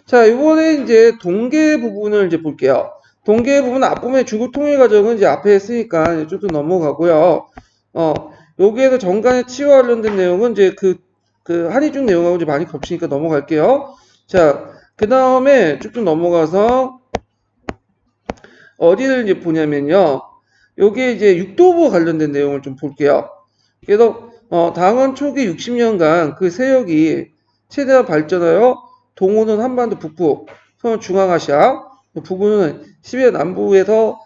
자, 이번에 이제 동계 부분을 이제 볼게요. 동계 부분 앞부분에 중국 통일 과정은 이제 앞에 했으니까 좀 더 넘어가고요. 여기에서 정간의 치유와 관련된 내용은 이제 그 한의중 내용하고 이제 많이 겹치니까 넘어갈게요. 자, 그 다음에 쭉쭉 넘어가서 어디를 이제 보냐면요. 여기에 이제 육도부 관련된 내용을 좀 볼게요. 그래서 당원 초기 60년간 그 세력이 최대한 발전하여 동호는 한반도 북부, 서는 중앙아시아, 북부는 시베리아 남부에서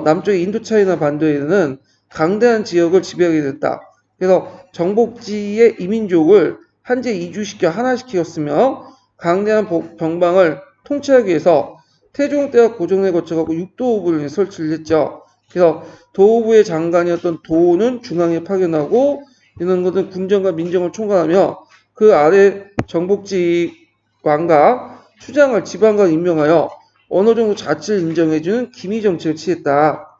남쪽의 인도차이나 반도에는 강대한 지역을 지배하게 됐다. 그래서 정복지의 이민족을 한제 이주시켜 하나시키었으며 강대한 병방을 통치하기 위해서 태종대와 고종을 거쳐가고 육도부를 설치를 했죠. 그래서 도호부의 장관이었던 도호는 중앙에 파견하고 이런 것은 군정과 민정을 총괄하며 그 아래 정복지 왕과 추장을 지방관 임명하여 어느 정도 자치를 인정해주는 기미 정책을 취했다.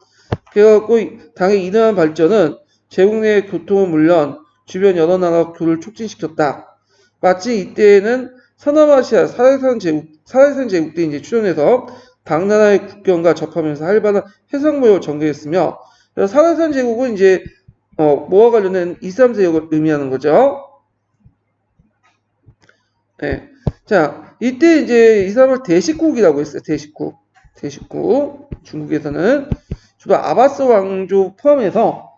그래갖고 당의 이러한 발전은 제국 내 교통은 물론 주변 여러 나라 교류를 촉진시켰다. 마치 이때에는 서남아시아 사라산 제국들이 이제 출현해서 당나라의 국경과 접하면서 활발한 해상 무역을 전개했으며 사라산 제국은 이제 뭐와 관련된 이슬람 세력을 의미하는 거죠. 네. 자, 이때 이제 이슬람을 대식국이라고 했어요. 대식국. 중국에서는 주로 아바스 왕조 포함해서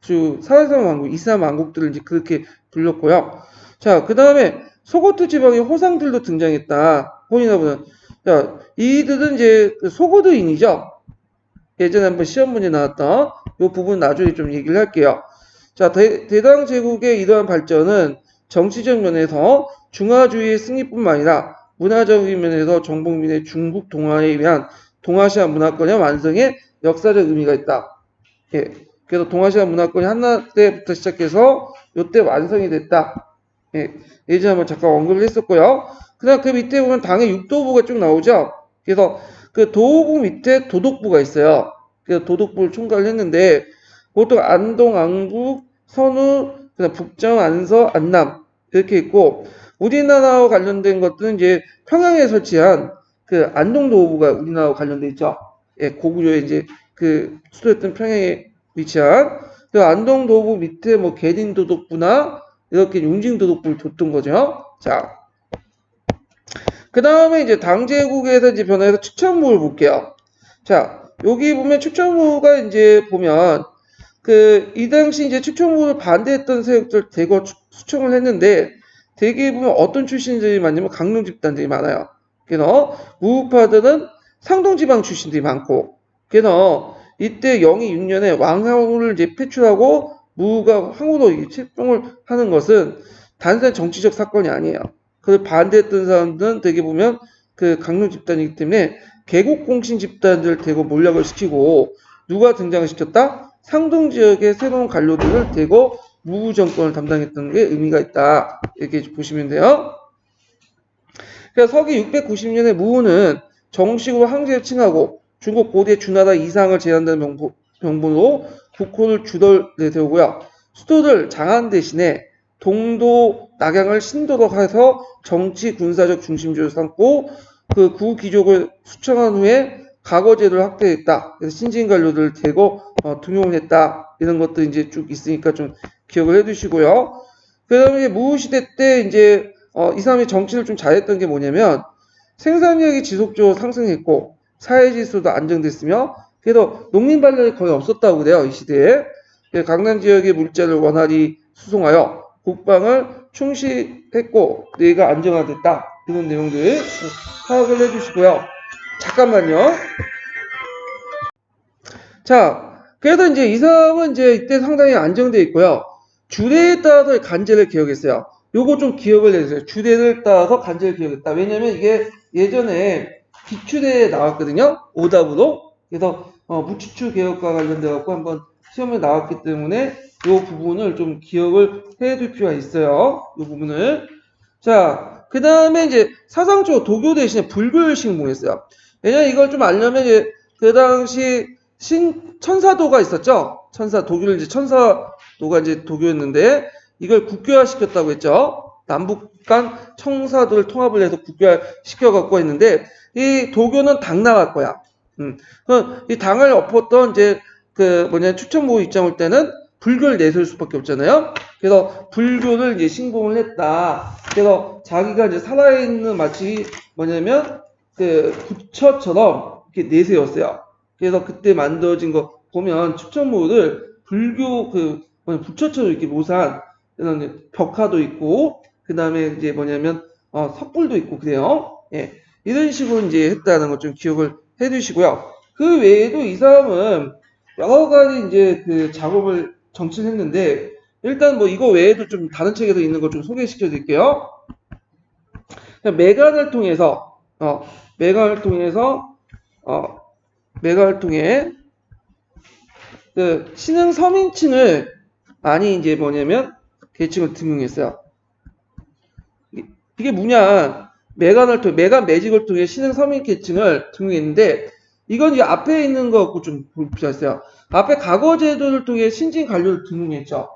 주 사라산 왕국, 이슬람 왕국들을 이제 그렇게 불렀고요. 자, 그 다음에 소고트 지방의 호상들도 등장했다. 호이나보다. 자, 이들은 이제 소고드인이죠. 예전에 한번 시험 문제 나왔던 이 부분 나중에 좀 얘기를 할게요. 자, 대당 제국의 이러한 발전은 정치적 면에서 중화주의의 승리뿐만 아니라 문화적인 면에서 정복민의 중국 동화에 의한 동아시아 문화권의 완성에 역사적 의미가 있다. 예. 그래서 동아시아 문화권이 한나 때부터 시작해서 이때 완성이 됐다. 예. 예전에 한번 잠깐 언급을 했었고요. 그다음 그 밑에 보면 당의 육도부가 쭉 나오죠. 그래서 그 도호부 밑에 도독부가 있어요. 그래서 도독부를 총괄을 했는데 보통 안동, 안국, 선우, 그다음 북정, 안서, 안남 이렇게 있고 우리나라와 관련된 것들은 이제 평양에 설치한 그 안동도호부가 우리나라와 관련돼 있죠. 예, 고구려에 이제 그 수도였던 평양에 위치한 그 안동도호부 밑에 뭐 계린도독부나 이렇게 용징도독부를 뒀던 거죠. 자, 그 다음에 이제 당제국에서 이제 변화해서 추천부를 볼게요. 자, 여기 보면 추천부가 이제 보면 이 당시 이제 추천부를 반대했던 세력들 대거 수청을 했는데 대개 보면 어떤 출신들이 많냐면 강릉 집단들이 많아요. 그래서 무우파들은 상동지방 출신들이 많고 그래서 이때 영희 6년에 왕항우를 이제 패출하고 무우가 항우로 책봉을 하는 것은 단순한 정치적 사건이 아니에요. 그걸 반대했던 사람들은 되게 보면 그 강릉 집단이기 때문에 개국공신 집단들 대거 몰락을 시키고 누가 등장을 시켰다? 상동 지역의 새로운 관료들을 대거 무우 정권을 담당했던 게 의미가 있다. 이렇게 보시면 돼요. 그래서 서기 690년에 무우는 정식으로 황제를 칭하고 중국 고대 주나라 이상을 제한다는 명분으로 국호를 주덜 내세우고요. 수도를 장안 대신에 동도 낙양을 신도로 해서 정치 군사적 중심지로 삼고 그 구귀족을 수청한 후에 과거제도를 확대했다. 그래서 신진 관료들을 대거 등용을 했다. 이런 것도 이제 쭉 있으니까 좀 기억을 해두시고요. 그다음에 무우 시대 때 이제 이 사람이 정치를 좀 잘했던 게 뭐냐면 생산력이 지속적으로 상승했고 사회 질서도 안정됐으며 그래도 농민 반란이 거의 없었다고 그래요. 이 시대에. 강남 지역의 물자를 원활히 수송하여 국방을 충실했고 내가 안정화됐다. 이런 내용들 파악을 해주시고요. 잠깐만요. 자, 그래도 이제 이 사람은 이제 이때 상당히 안정되어 있고요. 주례에 따라서 간제를 기억했어요. 요거 좀 기억을 해주세요. 주례를 따라서 간제를 기억했다. 왜냐면 이게 예전에 기출에 나왔거든요. 오답으로. 그래서 무추추 개혁과 관련돼 갖고 한번 시험에 나왔기 때문에 요 부분을 좀 기억을 해둘 필요가 있어요. 요 부분을. 자, 그 다음에 이제 사상적으로 도교 대신에 불교를 신봉했어요. 왜냐면 이걸 좀 알려면 이제 그 당시 천사도가 있었죠. 도교를 이제 천사도가 이제 도교였는데 이걸 국교화 시켰다고 했죠. 남북 북한 청사들을 통합을 해서 국교화시켜갖고 했는데, 이 도교는 당 나갈 거야. 이 당을 엎었던 이제 추천모 입장 올 때는 불교를 내세울 수밖에 없잖아요. 그래서 불교를 이제 신봉을 했다. 그래서 자기가 이제 살아있는 마치 부처처럼 이렇게 내세웠어요. 그래서 그때 만들어진 거 보면 추천모를 불교 부처처럼 이렇게 모산 그다음에 벽화도 있고 그다음에 이제 석굴도 있고 그래요. 예. 이런 식으로 이제 했다는 것 좀 기억을 해 두시고요. 그 외에도 이 사람은 여러 가지 이제 작업을 정치를 했는데 일단 뭐 이거 외에도 좀 다른 책에서 있는 거 좀 소개시켜 드릴게요. 매간을 통해서 매간을 통해 신흥 서민층을 많이 이제 계층을 등용했어요. 이게 뭐냐? 매간 매직을 통해 신흥 서민 계층을 등용했는데 이건 이제 앞에 있는 거 갖고 좀 보셨어요. 앞에 과거 제도를 통해 신진 관료를 등용했죠.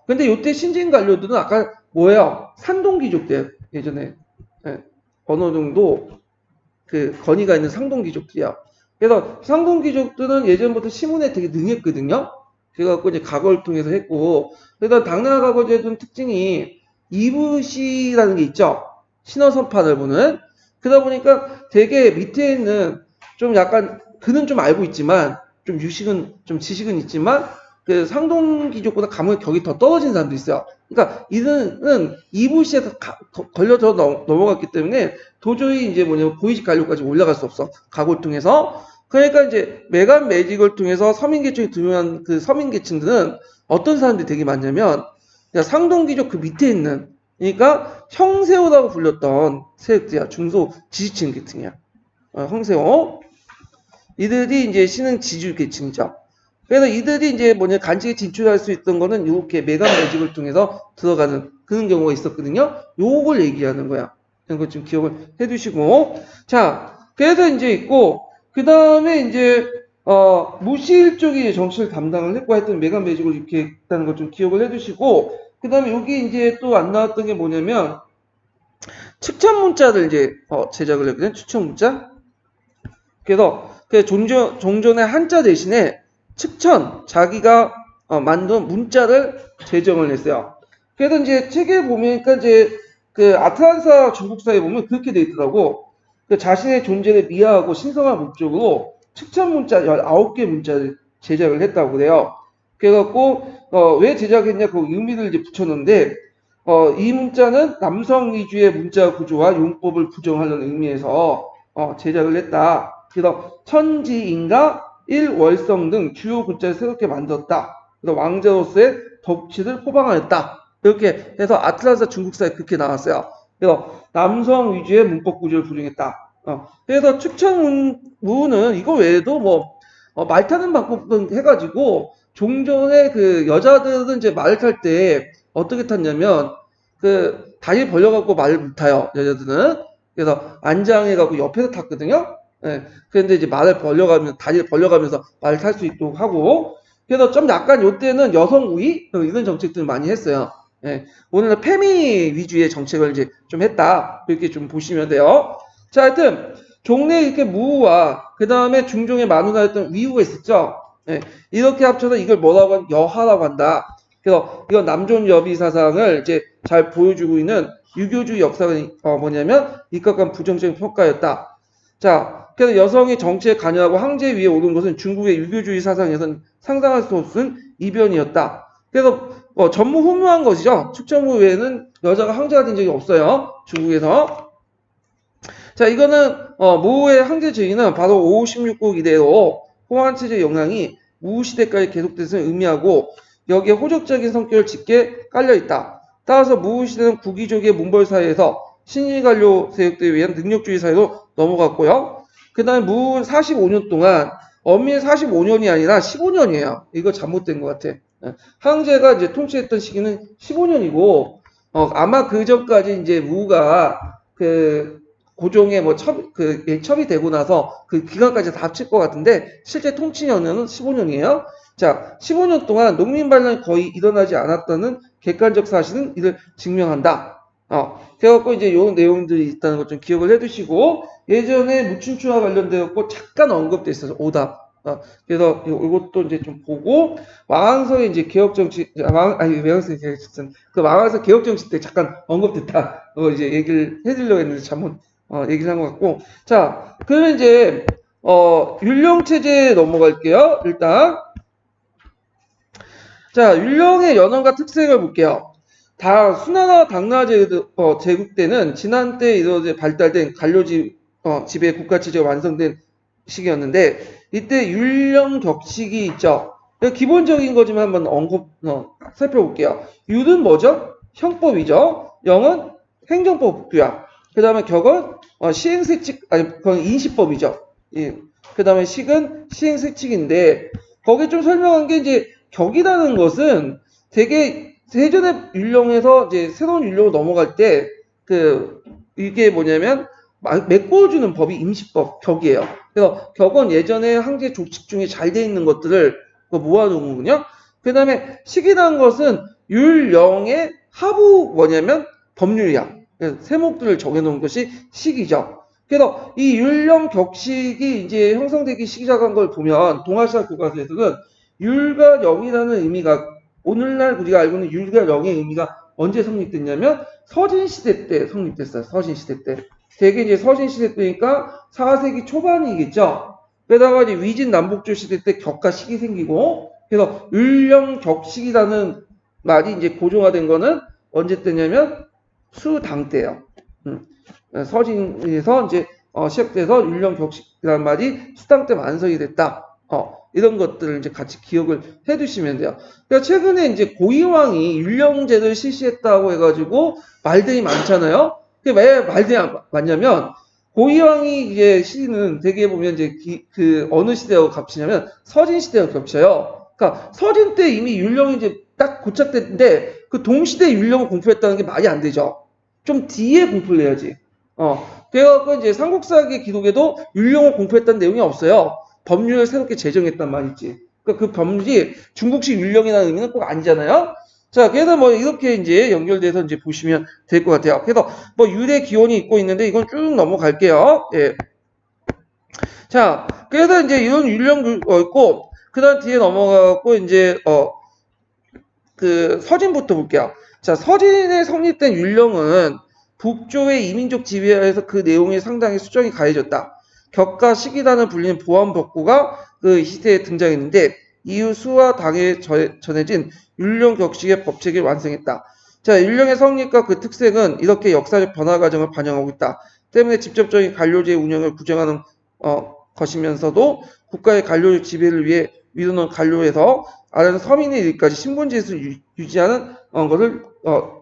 근데 요때 신진 관료들은 아까 뭐예요? 산동귀족들 예전에 어느 정도 권위가 있는 상동귀족들이야. 그래서 상동귀족들은 예전부터 시문에 되게 능했거든요. 그래갖고 이제 과거를 통해서 했고, 그래서 당나라 과거제도는 특징이 이부시라는 게 있죠. 신허선판을 보는. 그러다 보니까 되게 밑에 있는 좀 약간 그는 좀 알고 있지만 좀 지식은 있지만 그 상동귀족보다 가문의 격이 더 떨어진 사람도 있어요. 그러니까 이들은 이부시에서 걸려서 넘어갔기 때문에 도저히 이제 고위직 관료까지 올라갈 수 없어. 과거를 통해서. 그러니까 이제 매간 매직을 통해서 서민계층이 등용한 그 서민계층들은 어떤 사람들이 되게 많냐면 상동귀족 그 밑에 있는 그러니까 형세호라고 불렸던 세력들이야. 중소 지지층 계층이야. 형세호. 이들이 이제 신흥 지주 계층이죠. 그래서 이들이 이제 간직에 진출할 수 있던 거는 이렇게 매간 매직을 통해서 들어가는 그런 경우가 있었거든요. 요걸 얘기하는 거야. 이런 거 좀 기억을 해 두시고. 자, 그래서 이제 있고, 그 다음에 이제, 무실 쪽이 정치를 담당을 했고 하여튼 매간 매직을 이렇게 했다는 걸 좀 기억을 해 두시고, 그 다음에 여기 이제 또 안 나왔던 게 뭐냐면, 측천 문자를 이제, 제작을 했거든요. 추천 문자. 그래서, 종전의 한자 대신에 측천, 자기가 만든 문자를 제정을 했어요. 그래서 이제 책에 보니까 이제 아틀란사 중국사에 보면 그렇게 돼 있더라고. 자신의 존재를 미화하고 신성한 목적으로 측천 문자 19개 문자를 제작을 했다고 그래요. 그래갖고 왜 제작했냐 그 의미를 이제 붙였는데 이 문자는 남성 위주의 문자 구조와 용법을 부정하는 의미에서 제작을 했다. 그래서 천지인가 일월성 등 주요 글자를 새롭게 만들었다. 그래서 왕자로서의 덕치를 호방하였다. 이렇게 해서 아틀란사 중국사에 그렇게 나왔어요. 그래서 남성 위주의 문법 구조를 부정했다. 그래서 축천무는 이거 외에도 말 타는 방법도 해가지고 종전에 여자들은 이제 말을 탈 때 어떻게 탔냐면 다리 벌려갖고 말을 못 타요. 여자들은. 그래서 안장해갖고 옆에서 탔거든요. 예. 그런데 이제 다리를 벌려가면서 말을 탈 수 있도록 하고, 그래서 좀 약간 요때는 여성 우위? 이런 정책들을 많이 했어요. 예. 오늘은 페미 위주의 정책을 이제 좀 했다. 이렇게 좀 보시면 돼요. 자, 하여튼, 종래 이렇게 무와, 그 다음에 중종의 만우나였던 위후가 있었죠. 예. 이렇게 합쳐서 이걸 뭐라고 여하라고 한다. 그래서 이건 남존 여비 사상을 이제 잘 보여주고 있는 유교주의 역사가 뭐냐면, 입각한 부정적인 평가였다. 자, 그래서 여성이 정치에 관여하고 황제 위에 오른 것은 중국의 유교주의 사상에서는 상상할 수 없는 이변이었다. 그래서 전무후무한 것이죠. 축전무 외에는 여자가 황제가 된 적이 없어요. 중국에서. 자, 이거는 무의 황제 주의는 바로 5, 16국 이래로 호환체제 영향이 무 시대까지 계속됐음을 의미하고 여기에 호적적인 성격을 짙게 깔려있다. 따라서 무 시대는 구기족의 문벌 사회에서 신일관료 세력들에 의한 능력주의 사회로 넘어갔고요. 그 다음에 무 45년 동안 엄밀 45년이 아니라 15년이에요. 이거 잘못된 것 같아. 황제가 이제 통치했던 시기는 15년이고 아마 그 전까지 이제 무가 고종의 첩이 되고 나서 그 기간까지 다 합칠 것 같은데 실제 통치 연연은 15년이에요. 자, 15년 동안 농민 반란이 거의 일어나지 않았다는 객관적 사실은 이를 증명한다. 그래갖고 이제 요 내용들이 있다는 것 좀 기억을 해두시고, 예전에 무춘추와 관련되었고 잠깐 언급됐어요. 오답. 그래서 이것도 이제 좀 보고, 왕왕서에 이제 개혁정치, 외왕서에 개혁정치, 그 왕왕서 개혁정치 때 잠깐 언급됐다. 이제 얘기를 해드리려고 했는데 잘못, 얘기를 한 것 같고. 자, 그러면 이제, 율령체제에 넘어갈게요. 일단. 자, 율령의 연원과 특색을 볼게요. 다 수나라 당나라 제국 때는 지난 때 이제 발달된 관료지 지배 국가 체제가 완성된 시기였는데 이때 율령 격식이 있죠. 기본적인 거지만 한번 살펴볼게요. 율은 뭐죠? 형법이죠. 영은 행정법 규약. 그 다음에 격은 시행세칙 그건 인시법이죠. 예. 그 다음에 식은 시행세칙인데 거기 좀 설명한 게 이제 격이라는 것은 되게 예전에 율령에서 이제 새로운 율령으로 넘어갈 때 이게 뭐냐면 메꿔주는 법이 임시법 격이에요. 그래서 격은 예전에 항제 조칙 중에 잘 돼 있는 것들을 모아놓은 거군요. 그 다음에 식이라는 것은 율령의 하부 뭐냐면 법률이야. 세목들을 정해놓은 것이 식이죠. 그래서 이 율령 격식이 이제 형성되기 시작한 걸 보면 동아시아 교과서에서는 율과 영이라는 의미가 오늘날 우리가 알고 있는 율과 영의 의미가 언제 성립됐냐면 서진시대 때 성립됐어요. 서진시대 때. 되게 이제 서진시대 때니까 4세기 초반이겠죠. 게다가 이제 위진남북조 시대 때 격가식이 생기고 그래서 율령격식이라는 말이 이제 고정화된 거는 언제 때냐면 수당 때예요. 서진에서 이제 시작돼서 율령격식이라는 말이 수당 때 완성이 됐다. 이런 것들을 이제 같이 기억을 해 두시면 돼요. 그러니까 최근에 이제 고이왕이 율령제를 실시했다고 해가지고 말들이 많잖아요. 그게 왜 말들이 많냐면, 고이왕이 이제 시는 되게 보면 이제 어느 시대하고 겹치냐면 서진시대하고 겹쳐요. 그러니까 서진 때 이미 율령이 이제 딱 고착됐는데 그 동시대 율령을 공표했다는 게 말이 안 되죠. 좀 뒤에 공표를 해야지. 그래갖고 이제 삼국사기 기록에도 율령을 공표했다는 내용이 없어요. 법률을 새롭게 제정했단 말이지. 그러니까 그 법률이 중국식 율령이라는 의미는 꼭 아니잖아요. 자, 그래서 뭐 이렇게 이제 연결돼서 이제 보시면 될 것 같아요. 그래서 뭐 율의 기원이 있고 있는데 이건 쭉 넘어갈게요. 예. 자, 그래서 이제 이런 율령 있고 그다음 뒤에 넘어가고 이제 서진부터 볼게요. 자, 서진에 성립된 율령은 북조의 이민족 지배하에서 그 내용이 상당히 수정이 가해졌다. 격과 식이라는 불리는 보안법구가 그 시대에 등장했는데 이후 수와 당에 전해진 율령 격식의 법칙을 완성했다. 자, 율령의 성립과 그 특색은 이렇게 역사적 변화 과정을 반영하고 있다. 때문에 직접적인 관료제의 운영을 구정하는 것이면서도 국가의 관료 지배를 위해 위로는 관료에서 아래는 서민에 이르기까지 신분제를 유지하는 것을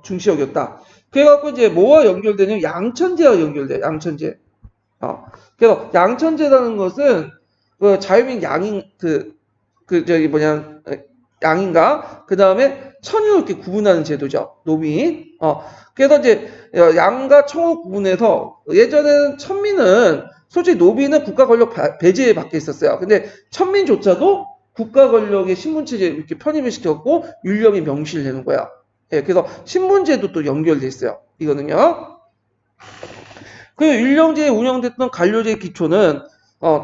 중시 여겼다. 그래갖고 이제 뭐와 연결되냐면 양천제와 연결돼. 양천제. 그래서 양천제라는 것은 자유민 양인 양인가 그 다음에 천유 이렇게 구분하는 제도죠. 노민. 그래서 이제 양과 청을 구분해서 예전에는 천민은 솔직히 노비는 국가 권력 배제에 밖에 있었어요. 근데 천민조차도 국가 권력의 신분체제 이렇게 편입을 시켰고 율령이 명시를 되는 거야. 예, 그래서 신분제도 또 연결돼 있어요. 이거는요. 그 율령제에 운영됐던 관료제의 기초는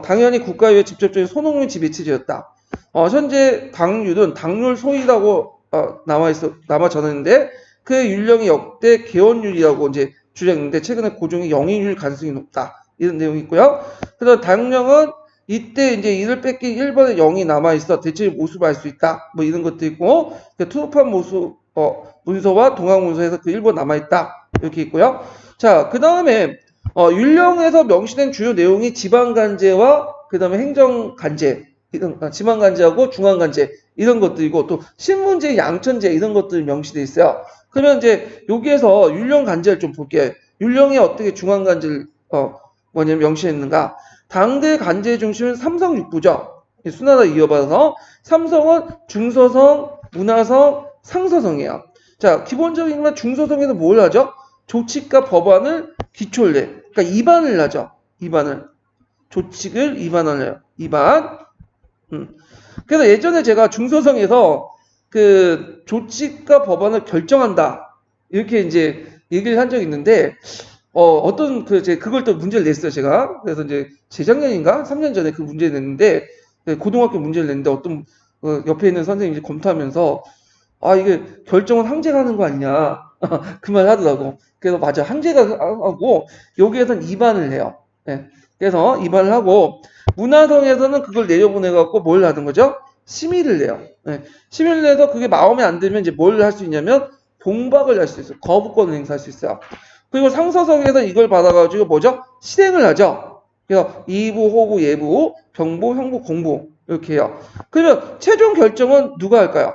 당연히 국가의 직접적인 소농의 지배체제였다. 현재 당률은 당률 소위라고 남아 전했는데 그 율령이 역대 개원율이라고 이제 주장했는데 최근에 고종이 영인율 가능성이 높다. 이런 내용이 있고요. 그래서 당령은 이때 이제 이를 뺏긴 1번의 0이 남아있어 대체를 모습할 수 있다. 뭐 이런 것도 있고, 투급한 모습, 문서와 동학 문서에서 그 1번 남아있다. 이렇게 있고요. 자, 그 다음에, 율령에서 명시된 주요 내용이 지방간제와 그 다음에 행정간제, 지방간제하고 중앙간제, 이런 것들이고, 또 신문제, 양천제, 이런 것들이 명시되어 있어요. 그러면 이제 여기에서 율령간제를 좀 볼게요. 율령에 어떻게 중앙간제를, 명시했는가? 당대 간제의 중심은 삼성 육부죠. 수나라 이어받아서 삼성은 중서성, 문화성, 상서성이에요. 자, 기본적인 건 중서성에서 뭘 하죠? 조칙과 법안을 기초를 해. 그러니까 입안을 하죠. 입안을. 조칙을 입안을 해요. 입안. 그래서 예전에 제가 중서성에서 그 조칙과 법안을 결정한다. 이렇게 이제 얘기를 한 적이 있는데, 그걸 또 문제를 냈어요, 제가. 그래서 이제 재작년인가? 3년 전에 그 문제를 냈는데, 고등학교 문제를 냈는데, 옆에 있는 선생님이 검토하면서, 이게 결정은 항제가 하는 거 아니냐. 그 말 하더라고. 그래서 맞아. 항제가 하고, 여기에서는 입안을 해요. 예. 그래서 입안을 하고, 문화성에서는 그걸 내려보내갖고 뭘 하는 거죠? 심의를 내요. 예. 심의를 내서 그게 마음에 안 들면 이제 뭘 할 수 있냐면, 봉박을 할 수 있어요. 거부권을 행사할 수 있어요. 그리고 상서성에서 이걸 받아가지고 뭐죠? 실행을 하죠. 그래서 이부, 호부, 예부, 병부, 형부, 공부 이렇게 해요. 그러면 최종 결정은 누가 할까요?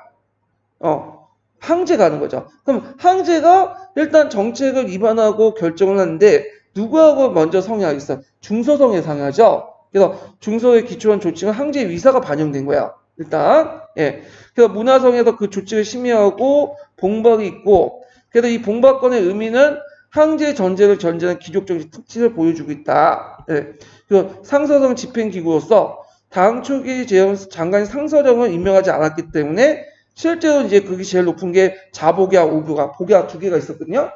항제가 하는 거죠. 그럼 항제가 일단 정책을 위반하고 결정을 하는데 누구하고 먼저 상의하겠어? 중소성에 상의하죠. 그래서 중소에 기초한 조치는 항제 위사가 반영된 거야. 일단 예. 그래서 문화성에서 그 조치를 심의하고 봉박이 있고 그래서 이 봉박권의 의미는 항제 전제를 전제하는 기족적 특징을 보여주고 있다. 예. 그리고 상서성 집행기구로서 당 초기 재임 장관이 상서정을 임명하지 않았기 때문에 실제로 이제 그게 제일 높은 게 자복야, 오교가, 복야 두 개가 있었거든요.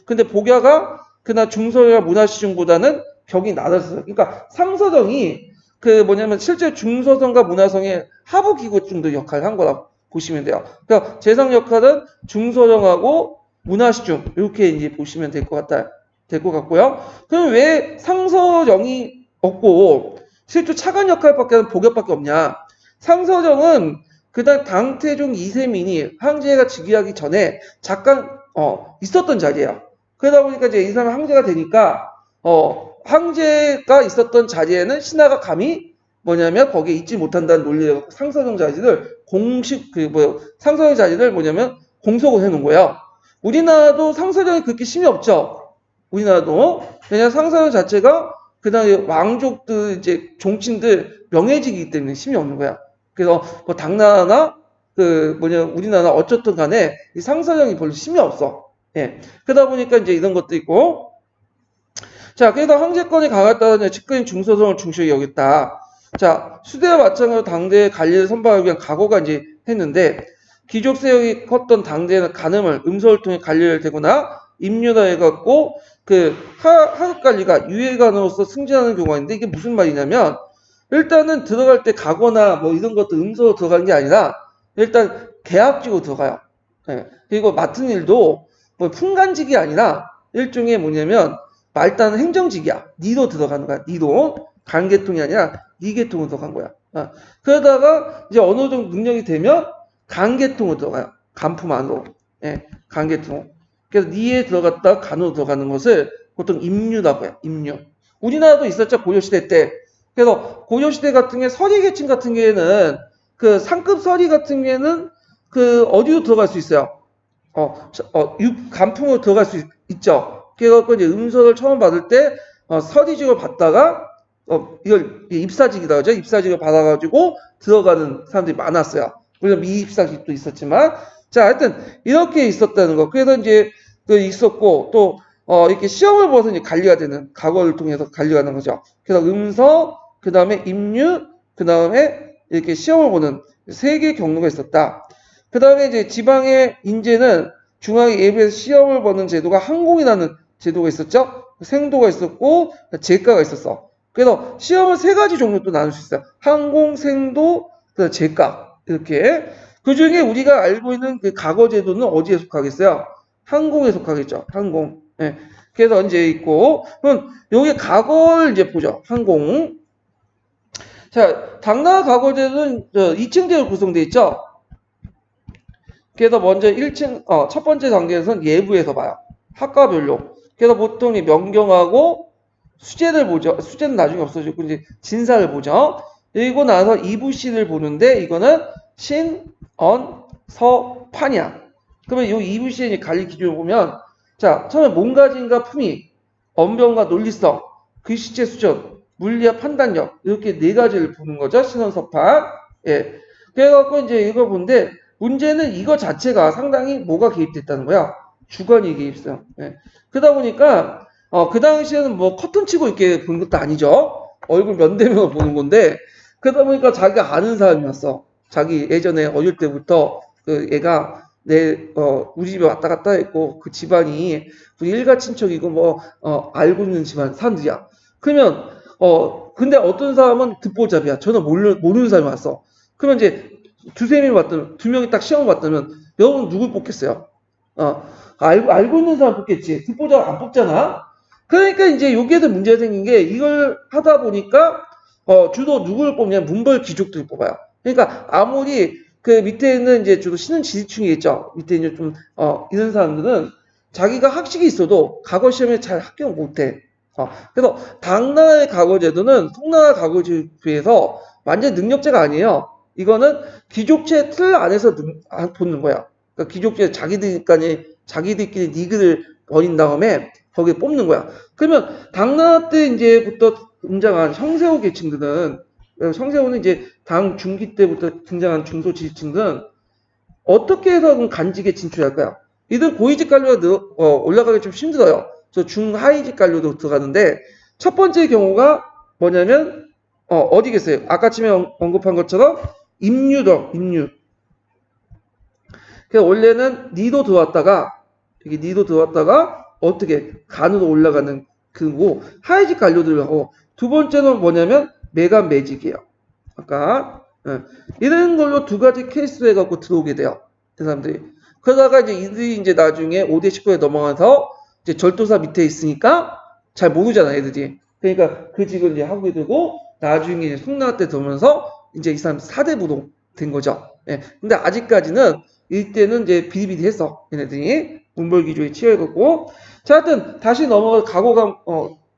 근데 복야가 그나 중서야 문화시중보다는 격이 낮았어요. 그러니까 상서정이 실제 중서성과 문화성의 하부기구 정도 역할을 한 거라고 보시면 돼요. 그러니까 재상 역할은 중서정하고 문화시중 이렇게 이제 보시면 될 것 같고요. 그럼 왜 상서정이 없고 실제 차관 역할밖에 하는 복야밖에 없냐? 상서정은 그다음 당태종 이세민이 황제가 즉위하기 전에 잠깐 있었던 자리예요. 그러다 보니까 이제 이 사람 황제가 되니까 황제가 있었던 자리에는 신하가 감히 뭐냐면 거기에 있지 못한다는 논리로 상서정 자리를 상서정 자리를 공석을 해놓은 거예요. 우리나라도 상서정이 그렇게 심이 없죠. 우리나라도 왜냐하면 상서정 자체가 그다음에 왕족들 이제 종친들 명예직이기 때문에 심이 없는 거야. 그래서 뭐 당나라나 우리나라 어쨌든 간에 이 상서정이 별로 힘이 없어. 예. 그러다 보니까 이제 이런 것도 있고. 자, 그래서 황제권이 강했다는 측근 중서성을 중시하게 여겼다. 자, 수대와 마찬가지로 당대의 관리를 선발하기 위한 각오가 이제 했는데 귀족 세력이 컸던 당대에는 간음을 음서를 통해 관리를 되거나 임유다 해갖고 하급 관리가 유예관으로서 승진하는 경우가 있는데 이게 무슨 말이냐면 일단은 들어갈 때 가거나 뭐 이런 것도 음소로 들어가는 게 아니라 일단 계약직으로 들어가요. 예. 그리고 맡은 일도 뭐 풍간직이 아니라 일종의 말단 행정직이야. 니도 들어가는 거야. 니도 간계통이 아니라 니계통으로 들어간 거야. 그러다가 이제 어느 정도 능력이 되면 간계통으로 들어가요. 간품 안으로. 예. 간계통. 그래서 니에 들어갔다 간으로 들어가는 것을 보통 임류라고 해요. 임류. 우리나라도 있었죠. 고려시대 때. 그래서 고려시대 같은 게 서리 계층 같은 경우에는 상급 서리 같은 경우에는 어디로 들어갈 수 있어요? 간풍으로 들어갈 수 있죠. 그래서 이제 음서를 처음 받을 때 서리직을 받다가 이걸 입사직이라고 하죠. 입사직을 받아가지고 들어가는 사람들이 많았어요. 물론 미입사직도 있었지만 자 하여튼 이렇게 있었다는 거. 그래서 이제 있었고 또 이렇게 시험을 봐서 이제 관리가 되는 각오를 통해서 관리가 되는 거죠. 그래서 음서 그 다음에 임류, 그 다음에 이렇게 시험을 보는 세 개의 경로가 있었다. 그 다음에 이제 지방의 인재는 중앙에 예비해서 시험을 보는 제도가 항공이라는 제도가 있었죠. 생도가 있었고 제과가 있었어. 그래서 시험을 세 가지 종류로 나눌 수 있어요. 항공, 생도, 제과 이렇게. 그 중에 우리가 알고 있는 그 과거 제도는 어디에 속하겠어요? 항공에 속하겠죠. 항공. 예. 그래서 이제 있고 그럼 여기 과거를 이제 보죠. 항공. 자, 당나라 과거제도는 2층제로 구성되어 있죠. 그래서 먼저 1층, 첫 번째 단계에서는 예부에서 봐요. 학과별로. 그래서 보통 명경하고 수재를 보죠. 수재는 나중에 없어지고 이제 진사를 보죠. 그리고 나서 2부시를 보는데 이거는 신, 언, 서, 판이야. 그러면 이 2부시의 관리 기준을 보면 자, 처음에 몸가짐과 품위, 언변과 논리성, 글씨체 수준, 물리학 판단력 이렇게 네 가지를 보는 거죠. 신원서판. 예. 그래갖고 이제 이거 본데 문제는 이거 자체가 상당히 뭐가 개입됐다는 거야. 주관이 개입돼요. 예. 그러다 보니까 그 당시에는 뭐 커튼 치고 이렇게 보는 것도 아니죠. 얼굴 면대면으로 보는 건데 그러다 보니까 자기가 아는 사람이었어. 자기 예전에 어릴 때부터 얘가 우리 집에 왔다 갔다 했고, 그 집안이 우리 일가 친척이고, 알고 있는 집안 사람들이야. 그러면, 근데 어떤 사람은 듣보잡이야. 전혀 모르는 사람이 왔어. 그러면 이제 두세 명이 왔다면, 두 명이 딱 시험을 봤다면, 여러분 누굴 뽑겠어요? 알고 있는 사람 뽑겠지. 듣보잡 안 뽑잖아? 그러니까 이제 여기에도 문제가 생긴 게, 이걸 하다 보니까, 주로 누구를 뽑냐? 문벌 귀족들을 뽑아요. 그러니까 아무리 그 밑에 있는 이제 주로 신은 지지층이겠죠. 밑에 이제 좀, 이런 사람들은 자기가 학식이 있어도 과거 시험에 잘 합격 못해. 그래서 당나라의 과거제도는 송나라 과거제도에 비해서 완전 능력제가 아니에요. 이거는 귀족제 틀 안에서 보는 거야. 그러니까 귀족제 자기들끼리 리그를 벌인 다음에 거기에 뽑는 거야. 그러면 당나라 때 이제부터 등장한 형세호 계층들은 형세호는 이제 당 중기 때부터 등장한 중소 지지층들은 어떻게 해서 간직에 진출할까요? 이들 고위직 관료가 올라가기 좀 힘들어요. 그래서 중하위직 관료도 들어가는데 첫 번째 경우가 뭐냐면 어디겠어요? 아까 처음에 언급한 것처럼 임유. 그래서 원래는 니도 들어왔다가 어떻게 간으로 올라가는 그거 하위직 관료들하고 두 번째는 뭐냐면 매간 매직이에요. 아까 이런 걸로 두 가지 케이스로 해갖고 들어오게 돼요. 이 사람들이. 그러다가 이제 이들이 이제 나중에 5대 19에 넘어가서 이제 절도사 밑에 있으니까 잘 모르잖아, 애들이. 그러니까 그 직을 이제 하게 되고 나중에 이제 송나라 때 들어오면서 이제 이 사람 4대 부동 된 거죠. 예. 근데 아직까지는 이때는 이제 비리비리했어. 얘네들이 문벌기조에 치여있고. 자, 하여튼 다시 넘어가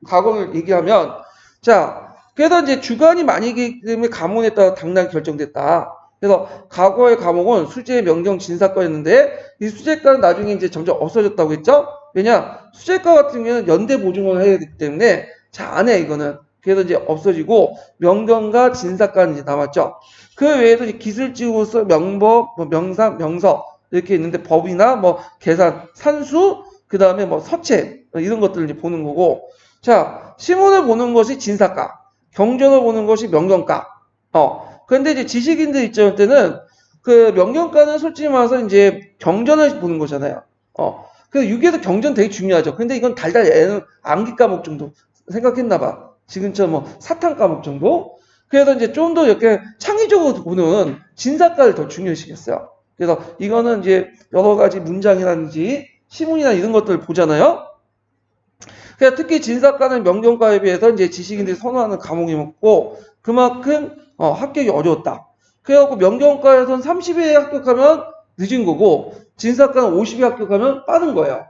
과거를 얘기하면 자, 그래서 이제 주관이 많이기 때문에 가문에 따라 당락이 결정됐다. 그래서 과거의 과목은 수재, 명령, 진사과였는데 이 수재과는 나중에 이제 점점 없어졌다고 했죠? 왜냐? 수재과 같은 경우는 연대 보증을 해야 되기 때문에 잘 안 해, 이거는. 그래서 이제 없어지고 명경과 진사과는 이제 남았죠. 그 외에도 이제 기술지구서, 명법, 명상, 명서 이렇게 있는데 법이나 계산, 산수, 그 다음에 서체 이런 것들을 이제 보는 거고. 자, 시문을 보는 것이 진사과, 경전을 보는 것이 명경과. 그런데 이제 지식인들 입장 때는 그 명경과는 솔직히 말해서 이제 경전을 보는 거잖아요. 그래서 유교에도 경전 되게 중요하죠. 근데 이건 달달 애는 암기 과목 정도 생각했나 봐. 지금처럼 사탕 과목 정도. 그래서 이제 좀 더 이렇게 창의적으로 보는 진사과를 더 중요시했어요. 그래서 이거는 이제 여러 가지 문장이라든지 시문이나 이런 것들을 보잖아요. 그러니까 특히 진사과는 명경과에 비해서 이제 지식인들이 선호하는 과목이 많고 그만큼 합격이 어려웠다. 그래갖고 명경과에서는 30에 합격하면 늦은 거고 진사과는 50에 합격하면 빠른 거예요.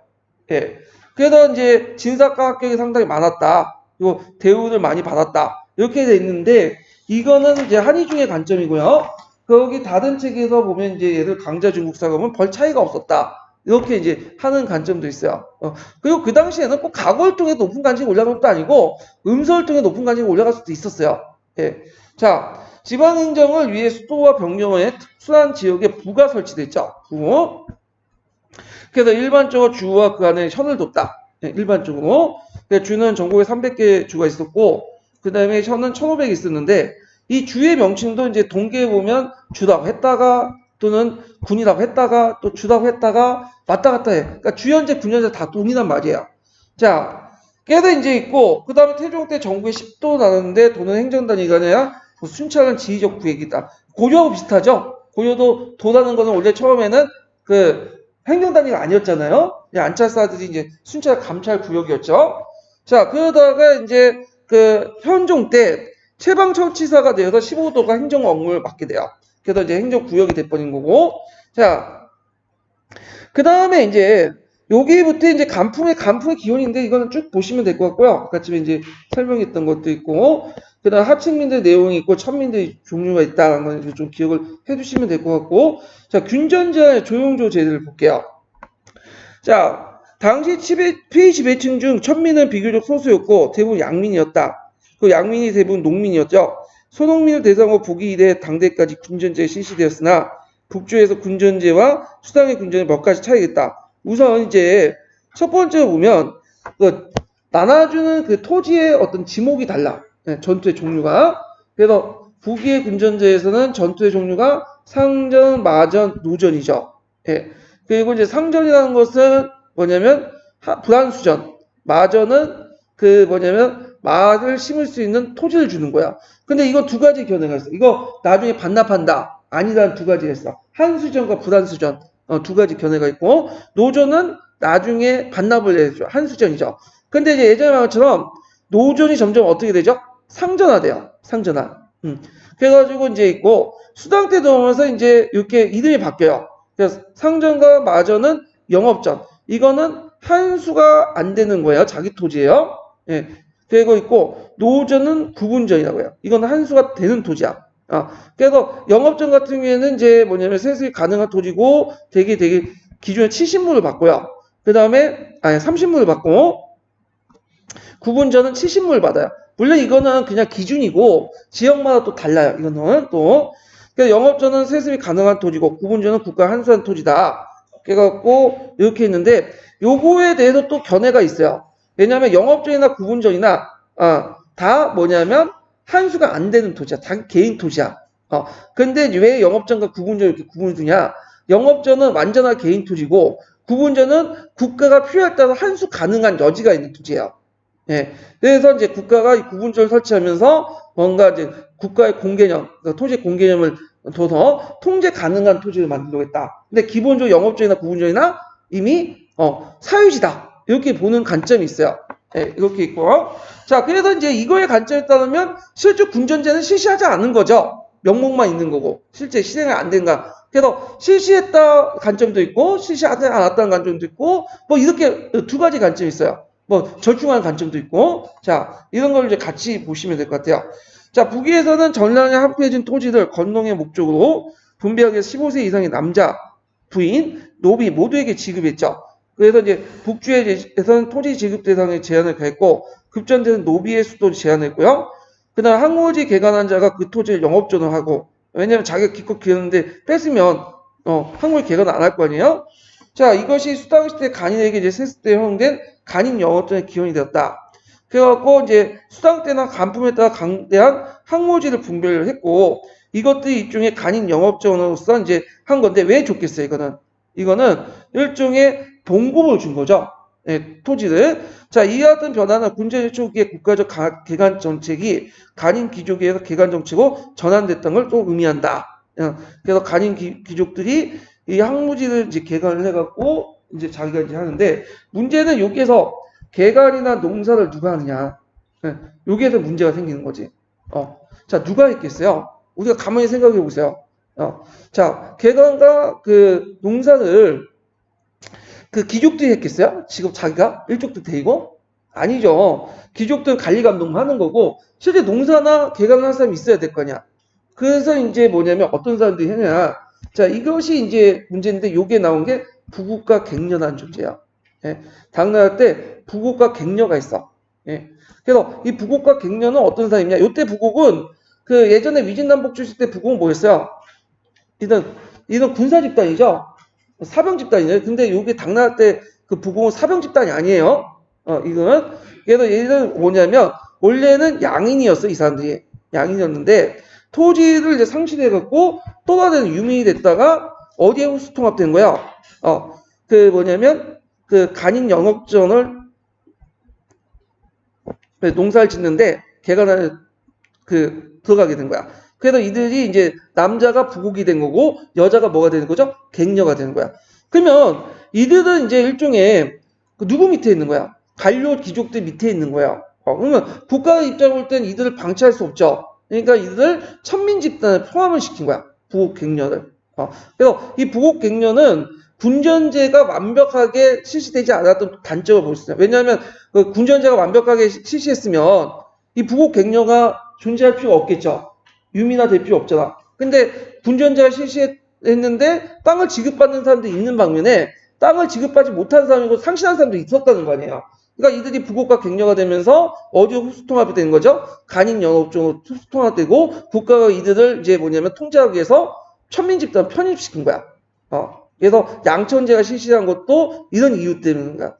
예. 그래서 이제 진사과 합격이 상당히 많았다. 그리고 대우를 많이 받았다. 이렇게 돼 있는데 이거는 이제 한의중의 관점이고요. 거기 다른 책에서 보면 이제 얘들 강자 중국사가 보면 별 차이가 없었다. 이렇게 이제 하는 관점도 있어요. 그리고 그 당시에는 꼭 과거를 통해 높은 관직이 올라간 것도 아니고 음서를 통해 높은 관직이 올라갈 수도 있었어요. 예. 자, 지방행정을 위해 수도와 병영의 특수한 지역에 부가 설치됐죠. 부. 그래서 일반적으로 주와 그 안에 현을 뒀다. 예, 일반적으로. 주는 전국에 300개 주가 있었고 그 다음에 현은 1500이 있었는데 이 주의 명칭도 이제 동계에 보면 주라고 했다가 또는 군이라고 했다가 또 주라고 했다가 왔다 갔다 해. 그러니까 주현재, 군현재 다 동이란 말이에요. 자, 깨도 이제 있고 그 다음에 태종 때 전국에 10도 나눴는데 도는 행정단위가 아니라 순찰은 지휘적 구역이다. 고려하고 비슷하죠? 고려도 도라는 것은 원래 처음에는 그 행정단위가 아니었잖아요. 안찰사들이 이제 순찰 감찰 구역이었죠. 자, 그러다가 이제 그 현종 때 최방청치사가 되어서 15도가 행정 업무를 맡게 돼요. 그래서 이제 행정구역이 돼버린 거고. 자, 그 다음에 이제 여기부터 이제 간풍의 기원인데 이거는 쭉 보시면 될 것 같고요. 아까 전에 이제 설명했던 것도 있고, 그 다음 하층민들 내용이 있고, 천민들 종류가 있다는 걸 좀 기억을 해두시면 될 것 같고, 자, 균전제의 조용조 제도를 볼게요. 자, 당시 피의 지배층 중 천민은 비교적 소수였고, 대부분 양민이었다. 그 양민이 대부분 농민이었죠. 소농민을 대상으로 북이 이래 당대까지 군전제가 실시되었으나 북주에서 군전제와 수당의 군전에 몇 가지 차이가 있다. 우선 이제 첫 번째 보면 그 나눠주는 그 토지의 어떤 지목이 달라. 전투의 종류가. 그래서 북위의 군전제에서는 전투의 종류가 상전, 마전, 노전이죠. 예. 그리고 이제 상전이라는 것은 뭐냐면 불안수전, 마전은 그 뭐냐면 말을 심을 수 있는 토지를 주는 거야. 근데 이거 두 가지 견해가 있어. 이거 나중에 반납한다. 아니라는 두 가지가 있어. 한수전과 불안수전. 두 가지 견해가 있고, 노조는 나중에 반납을 해줘. 한수전이죠. 근데 이제 예전에 말한 것처럼 노조는 점점 어떻게 되죠? 상전화돼요. 상전화. 그래가지고 이제 있고, 수당 때 들어오면서 이제 이렇게 이름이 바뀌어요. 그래서 상전과 마전은 영업전. 이거는 한수가 안 되는 거예요. 자기 토지예요. 예. 그리고 있고, 노조는 구분전이라고 해요. 이건 한수가 되는 토지야. 그래서 영업전 같은 경우에는 이제 뭐냐면 세습이 가능한 토지고 되게 기존에 70물을 받고요. 그 다음에 30물을 받고 구분전은 70물을 받아요. 물론 이거는 그냥 기준이고 지역마다 또 달라요. 이거는 또 그래서 영업전은 세습이 가능한 토지고 구분전은 국가 한수한 토지다. 그래갖고 이렇게 있는데 요거에 대해서 또 견해가 있어요. 왜냐하면 영업전이나 구분전이나 다 뭐냐면 한수가 안 되는 토지야. 다 개인 토지야. 근데 왜 영업전과 구분전 이렇게 구분이 두냐? 영업전은 완전한 개인 토지고 구분전은 국가가 필요에 따라 한수 가능한 여지가 있는 토지예요. 예. 그래서 이제 국가가 이 구분전을 설치하면서 뭔가 이제 국가의 공개념, 그러니까 토지 공개념을 둬서 통제 가능한 토지를 만들려고 했다. 근데 기본적으로 영업전이나 구분전이나 이미 사유지다. 이렇게 보는 관점이 있어요. 예, 이렇게 있고. 자, 그래서 이제 이거의 관점에 따르면 실제 군전제는 실시하지 않은 거죠. 명목만 있는 거고 실제 실행이 안 된가. 그래서 실시했다 관점도 있고 실시하지 않았다는 관점도 있고 뭐 이렇게 두 가지 관점이 있어요. 뭐 절충하는 관점도 있고 자 이런 걸 이제 같이 보시면 될 것 같아요. 자 북위에서는 전량에 합해진 토지를 건농의 목적으로 분배하기 위해서 15세 이상의 남자, 부인, 노비 모두에게 지급했죠. 그래서 이제 북주에서는 토지 지급 대상에 제한을 가했고 급전제는 노비의 수도 제한했고요. 그다음 항모지 개간한 자가 그 토지를 영업전을 하고 왜냐면 자기가 기껏 기르는데 뺏으면 항모지 개간 안 할 거 아니에요. 자 이것이 수당시대 간인에게 이제 세습 때 허용된 간인 영업전의 기원이 되었다. 그래갖고 이제 수당 때나 간품에 따라 강대한 항모지를 분배를 했고 이것들이 일종의 간인 영업전으로서 이제 한 건데 왜 줬겠어요 이거는 일종의 봉급을 준 거죠. 네, 토지를. 자, 이와 같은 변화는 군제 초기의 국가적 개간 정책이 간인 귀족에서 개간 정책으로 전환됐던 걸 또 의미한다. 그래서 간인 귀족들이 이 항무지를 이제 개간을 해갖고 이제 자기가 이제 하는데 문제는 여기에서 개간이나 농사를 누가 하느냐. 여기에서 문제가 생기는 거지. 자, 누가 했겠어요? 우리가 가만히 생각해 보세요. 자, 개간과 그 농사를 그 귀족들이 했겠어요? 지금 자기가 일족도 되고? 아니죠. 귀족들은 관리감독만 하는 거고 실제 농사나 개간을 하는 사람이 있어야 될 거냐. 그래서 이제 뭐냐면 어떤 사람들이 했냐. 자 이것이 이제 문제인데 요게 나온 게 부국과 갱년한 존재야. 예. 당나라 때 부국과 갱녀가 있어. 예. 그래서 이 부국과 갱녀는 어떤 사람이냐. 요때 부국은 그 예전에 위진남북 출시 때 부국은 뭐였어요? 이런 군사 집단이죠. 사병 집단이에요. 근데 여기 당나라 때 그 부공은 사병 집단이 아니에요. 이거는 그래서 얘는 뭐냐면 원래는 양인이었어 이 사람들이 양인이었는데 토지를 이제 상실해갖고 또 다른 유민이 됐다가 어디에 흡수 통합된 거야? 그 뭐냐면 그 간인 영업전을 농사를 짓는데 개간을 그 들어가게 된 거야. 그래서 이들이 이제 남자가 부국이 된 거고 여자가 뭐가 되는 거죠? 갱녀가 되는 거야. 그러면 이들은 이제 일종의 누구 밑에 있는 거야? 관료 귀족들 밑에 있는 거야. 그러면 국가 입장을 볼 땐 이들을 방치할 수 없죠. 그러니까 이들을 천민 집단에 포함을 시킨 거야. 부국 갱년을. 그래서 이 부국 갱년은 군전제가 완벽하게 실시되지 않았던 단점을 볼 수 있어요. 왜냐하면 그 군전제가 완벽하게 실시했으면 이 부국 갱년가 존재할 필요가 없겠죠. 유민화될 필요 없잖아. 근데 군전제가 실시했는데 땅을 지급받는 사람도 있는 반면에 땅을 지급받지 못한 사람이고 상실한 사람도 있었다는 거 아니에요. 그러니까 이들이 부국과 갱녀가 되면서 어디로 흡수통합이 되는 거죠? 간인 영업종으로 흡수통합되고 국가가 이들을 이제 뭐냐면 통제하기 위해서 천민집단 편입시킨 거야. 그래서 양천제가 실시한 것도 이런 이유 때문인가.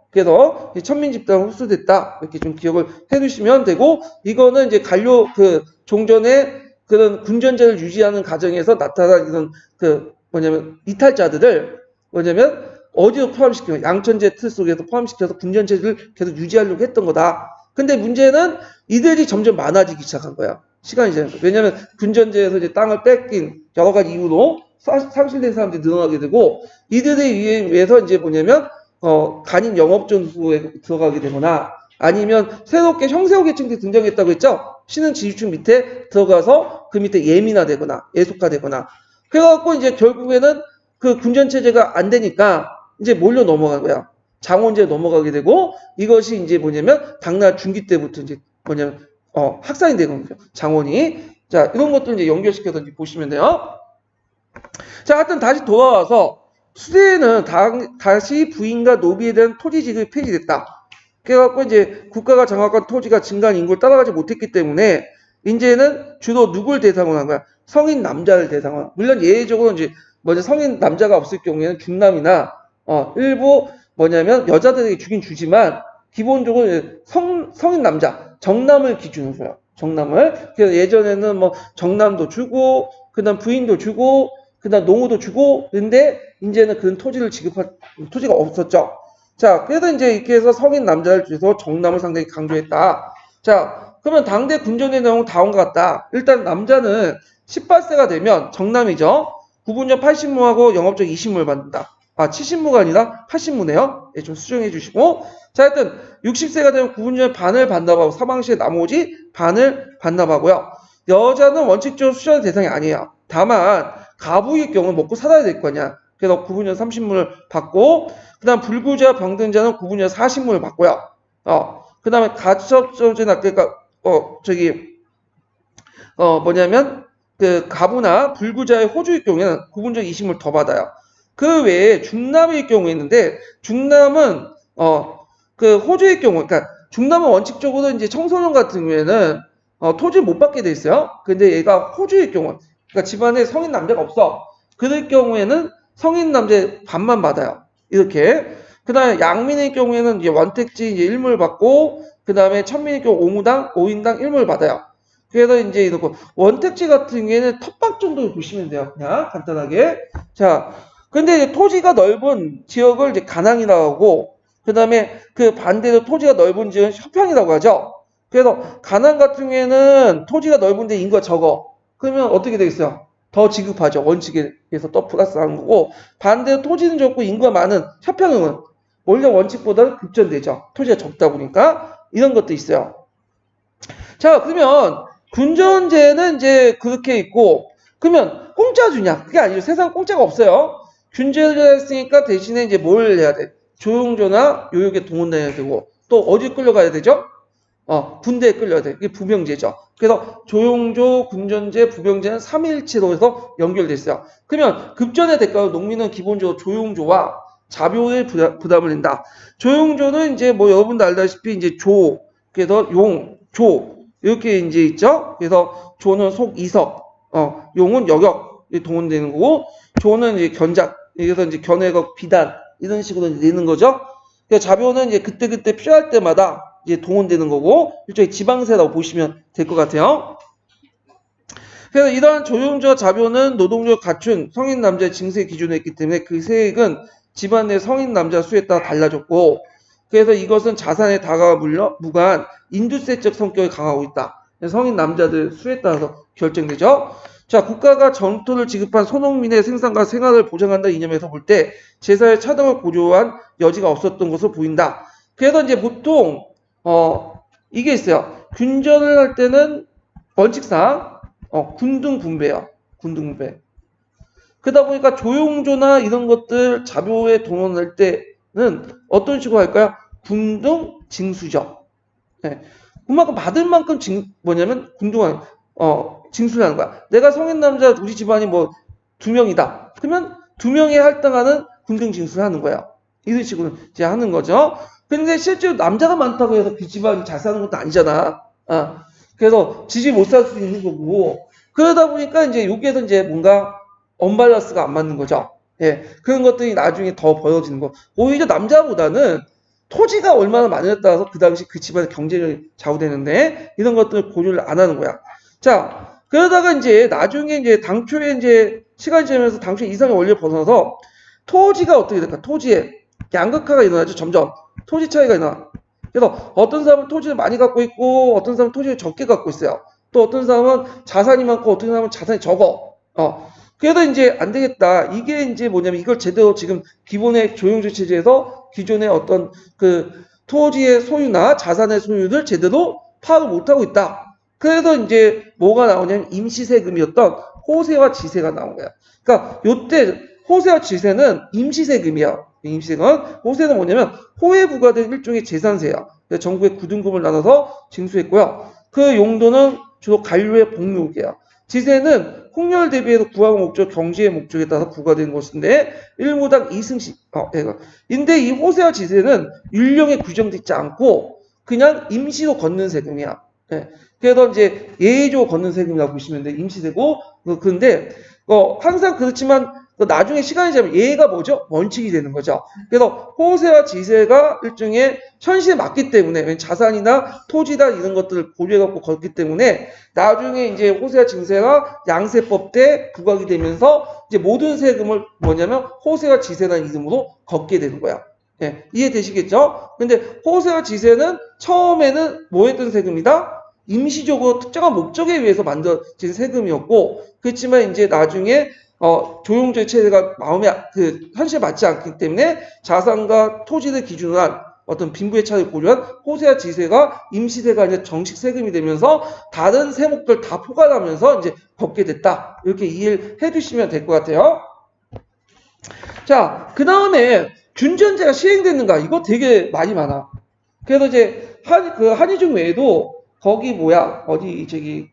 그래서 천민집단 흡수됐다 이렇게 좀 기억을 해두시면 되고 이거는 이제 관료 그 종전의 그런 군전제를 유지하는 과정에서 나타난 이런 그 뭐냐면 이탈자들을 뭐냐면 어디로 포함시키면 양천제 틀 속에서 포함시켜서 군전체제를 계속 유지하려고 했던 거다. 근데 문제는 이들이 점점 많아지기 시작한 거야. 시간이 지나니까. 왜냐면 군전제에서 이제 땅을 뺏긴 여러 가지 이유로 상실된 사람들이 늘어나게 되고 이들에 의해서 이제 뭐냐면 간인 영업전수에 들어가게 되거나 아니면 새롭게 형세호 계층들이 등장했다고 했죠. 신흥 지주층 밑에 들어가서 그 밑에 예민화되거나 예속화되거나 그래갖고 이제 결국에는 그 군전체제가 안 되니까 이제 뭘로 넘어간 거야. 장원제에 넘어가게 되고 이것이 이제 뭐냐면 당나라 중기 때부터 이제 뭐냐면 확산이 되는 거죠. 장원이. 자, 이런 것들 이제 연결시켜서 이제 보시면 돼요. 자, 하여튼 다시 돌아와서 수대에는 다시 부인과 노비에 대한 토지 지급이 폐지됐다. 그래갖고 이제 국가가 장악한 토지가 증가한 인구를 따라가지 못했기 때문에 이제는 주로 누굴 대상으로 한 거야? 성인 남자를 대상으로. 물론 예외적으로 이제 먼저 성인 남자가 없을 경우에는 중남이나 일부 뭐냐면 여자들에게 주긴 주지만 기본적으로 성인 남자 정남을 기준으로 줘요. 정남을. 그래서 예전에는 뭐 정남도 주고 그다음 부인도 주고 그다음 농우도 주고 근데 이제는 그런 토지를 지급할 토지가 없었죠. 자, 그래서 이제 이렇게 해서 성인 남자를 줘서 정남을 상당히 강조했다. 자, 그러면 당대 군전의 내용은 다음과 같다. 일단 남자는 18세가 되면 정남이죠. 구분전 80무하고 영업적 20무를 받는다. 아, 70무가 아니라 80무네요. 예, 좀 수정해 주시고. 자, 하여튼 60세가 되면 구분전 반을 반납하고 사망 시에 나머지 반을 반납하고요. 여자는 원칙적으로 수전의 대상이 아니에요. 다만 가부의 경우는 먹고 살아야 될 거냐. 그래서 구분전 30무를 받고 그다음 불구자 병든자는 구분전 40무를 받고요. 그다음에 가처제나 그러니까 뭐냐면 그 가부나 불구자의 호주의 경우에는 구분전 20무를 더 받아요. 그 외에 중남의 경우에 있는데 중남은 그 호주의 경우 그러니까 중남은 원칙적으로 이제 청소년 같은 경우에는 토지를 못 받게 돼 있어요. 근데 얘가 호주의 경우 그러니까 집안에 성인 남자가 없어. 그럴 경우에는 성인 남자 반만 받아요. 이렇게. 그 다음에 양민의 경우에는 이제 원택지 이제 1무를 받고, 그 다음에 천민의 경우 5인당 1무를 받아요. 그래서 이제 이렇게 원택지 같은 경우에는 텃밭 정도 보시면 돼요. 그냥 간단하게. 자, 근데 이제 토지가 넓은 지역을 이제 가낭이라고 하고, 그 다음에 그 반대로 토지가 넓은 지역은 협평이라고 하죠. 그래서 가낭 같은 경우에는 토지가 넓은데 인구가 적어. 그러면 어떻게 되겠어요? 더 지급하죠. 원칙에서 또 플러스 하는 거고 반대로 토지는 적고 인구가 많은 협평은 오히려 원칙보다는 급전되죠. 토지가 적다 보니까 이런 것도 있어요. 자, 그러면 군전제는 이제 그렇게 있고 그러면 공짜 주냐? 그게 아니죠. 세상 공짜가 없어요. 군제를 했으니까 대신에 이제 뭘 해야 돼? 조용조나 요역에 동원돼야 되고 또 어디 끌려가야 되죠? 군대에 끌려야 돼. 이게 부병제죠. 그래서 조용조, 군전제, 부병제는 3일치로 해서 연결돼 있어요. 그러면 급전의 대가로 농민은 기본적으로 조용조와 자묘에 부담을 낸다. 조용조는 이제 뭐 여러분도 알다시피 이제 그래서 조 이렇게 이제 있죠. 그래서 조는 속이석, 용은 여격이 동원되는 거고 조는 이제 견작, 그래서 이제 견해각 비단 이런 식으로 내는 거죠. 그래서 자묘는 이제 그때그때 필요할 때마다 이제 동원되는 거고 일종의 지방세라고 보시면 될 것 같아요. 그래서 이러한 조용조와 자묘는 노동력 갖춘 성인 남자의 징세 기준으로 했기 때문에 그 세액은 집안 내 성인 남자 수에 따라 달라졌고 그래서 이것은 자산의 다가와 무관 인두세적 성격이 강하고 있다. 성인 남자들 수에 따라서 결정되죠. 자, 국가가 전토를 지급한 소농민의 생산과 생활을 보장한다는 이념에서 볼 때 제사의 차등을 고조한 여지가 없었던 것으로 보인다. 그래서 이제 보통 이게 있어요. 군전을 할 때는 원칙상 군등분배요. 군등분배. 그러다 보니까 조용조나 이런 것들 자묘에 동원할 때는 어떤 식으로 할까요? 군등징수죠. 네. 그만큼 받을 만큼 뭐냐면 군등한 징수를 하는 거야. 내가 성인 남자 우리 집안이 뭐 2명이다. 그러면 2명이 할당하는 군등징수를 하는 거야. 이런 식으로 이제 하는 거죠. 근데 실제로 남자가 많다고 해서 그 집안이 잘 사는 것도 아니잖아. 그래서 지지 못 살 수 있는 거고. 그러다 보니까 이제 여기에서 이제 뭔가 언밸런스가 안 맞는 거죠. 예. 그런 것들이 나중에 더 벌어지는 거. 오히려 남자보다는 토지가 얼마나 많냐에 따라서 그 당시 그 집안의 경쟁력이 좌우되는데 이런 것들을 고려를 안 하는 거야. 자, 그러다가 이제 나중에 이제 당초에 이제 시간이 지나면서 당초 이상의 원리를 벗어나서 토지가 어떻게 될까? 토지에 양극화가 일어나죠. 점점 토지 차이가 일어나. 그래서 어떤 사람은 토지를 많이 갖고 있고 어떤 사람은 토지를 적게 갖고 있어요. 또 어떤 사람은 자산이 많고 어떤 사람은 자산이 적어. 그래도 이제 안 되겠다. 이게 이제 뭐냐면 이걸 제대로 지금 기본의 조용주 체제에서 기존의 어떤 그 토지의 소유나 자산의 소유를 제대로 파악을 못하고 있다. 그래서 이제 뭐가 나오냐면 임시세금이었던 호세와 지세가 나온 거야. 그러니까 요때 호세와 지세는 임시세금이야. 임시세금. 호세는 뭐냐면 호에 부과된 일종의 재산세야. 정부의 9등급을 나눠서 징수했고요. 그 용도는 주로 관료의 복무계야. 지세는 홍렬 대비해서 구하고 목적, 경지의 목적에 따라 부과된 것인데 일무당 2승씩. 근데 이 호세와 지세는 율령에 규정되지 않고 그냥 임시로 걷는 세금이야. 예. 그래서 이제 예외적으로 걷는 세금이라고 보시면 돼. 임시세고. 근데 항상 그렇지만 나중에 시간이 지나면 예가 뭐죠? 원칙이 되는 거죠. 그래서 호세와 지세가 일종의 현실에 맞기 때문에 자산이나 토지다 이런 것들을 고려해갖고 걷기 때문에 나중에 이제 호세와 지세가 양세법 때 부각이 되면서 이제 모든 세금을 뭐냐면 호세와 지세라는 이름으로 걷게 되는 거야. 예, 이해되시겠죠? 근데 호세와 지세는 처음에는 뭐 했던 세금이다? 임시적으로 특정한 목적에 의해서 만들어진 세금이었고, 그렇지만 이제 나중에 조용조의 체제가 마음에 현실에 맞지 않기 때문에 자산과 토지를 기준으로 한 어떤 빈부의 차이를 고려한 호세와 지세가 임시세가 아니라 정식 세금이 되면서 다른 세목들 다 포괄하면서 이제 걷게 됐다. 이렇게 이해를 해주시면 될 것 같아요. 자, 그 다음에 균전제가 시행됐는가? 이거 되게 많이 많아. 그래서 이제 한의중 외에도 거기 뭐야? 어디 저기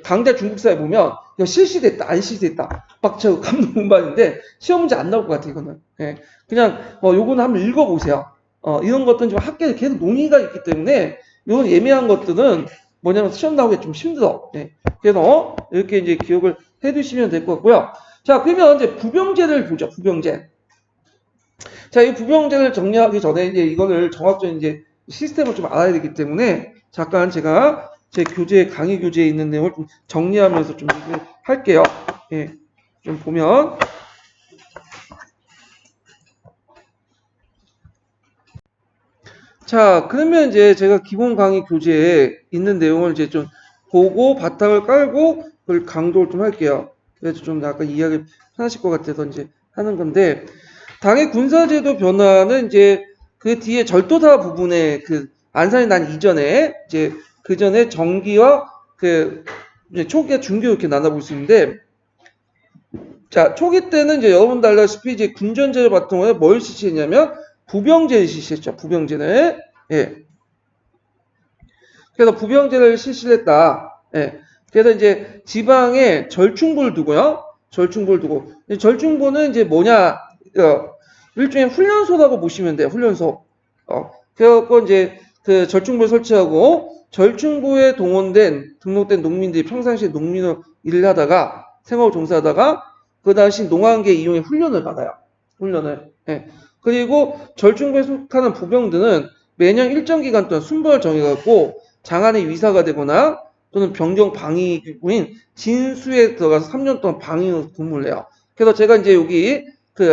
강대 중국사에 보면 이거 실시됐다, 안 실시됐다. 막 저 감독 문반인데 시험 문제 안 나올 것 같아 이거는. 예. 그냥 요거는 한번 읽어보세요. 이런 것들은 좀 학계에 계속 논의가 있기 때문에 이런 예매한 것들은 뭐냐면 시험 나오기 좀 힘들어. 예. 그래서 이렇게 이제 기억을 해두시면 될 것 같고요. 자, 그러면 이제 부병제를 보죠. 부병제. 자, 이 부병제를 정리하기 전에 이제 이거를 정확적인 이제 시스템을 좀 알아야 되기 때문에 잠깐 제가 제 강의 교재에 있는 내용을 좀 정리하면서 좀 얘기를 할게요. 예, 좀 보면. 자, 그러면 이제 제가 기본 강의 교재에 있는 내용을 이제 좀 보고 바탕을 깔고 그걸 강조를 좀 할게요. 그래서 좀 약간 이해하기 편하실 것 같아서 이제 하는 건데, 당의 군사제도 변화는 이제 그 뒤에 절도사 부분에 안산이 난 이전에 이제 그 전에 정기와 이제 초기와 중기 이렇게 나눠볼 수 있는데, 자, 초기 때는 이제 여러분들 알다시피 이제 군전제를 바탕으로 뭘 실시했냐면 부병제를 실시했죠. 부병제를. 예. 그래서 부병제를 실시를 했다. 예. 그래서 이제 지방에 절충부를 두고요. 절충부를 두고. 절충부는 이제 뭐냐, 일종의 훈련소라고 보시면 돼요. 훈련소. 그래갖고 이제 그 절충부를 설치하고 절충부에 등록된 농민들이 평상시에 농민으로 일을 하다가 생업을 종사하다가 그 당시 농한계 이용의 훈련을 받아요. 훈련을. 예. 그리고 절충부에 속하는 부병들은 매년 일정 기간 동안 순번을 정해갖고 장안의 위사가 되거나 또는 병경 방위군인 진수에 들어가서 3년 동안 방위로 근무를 해요. 그래서 제가 이제 여기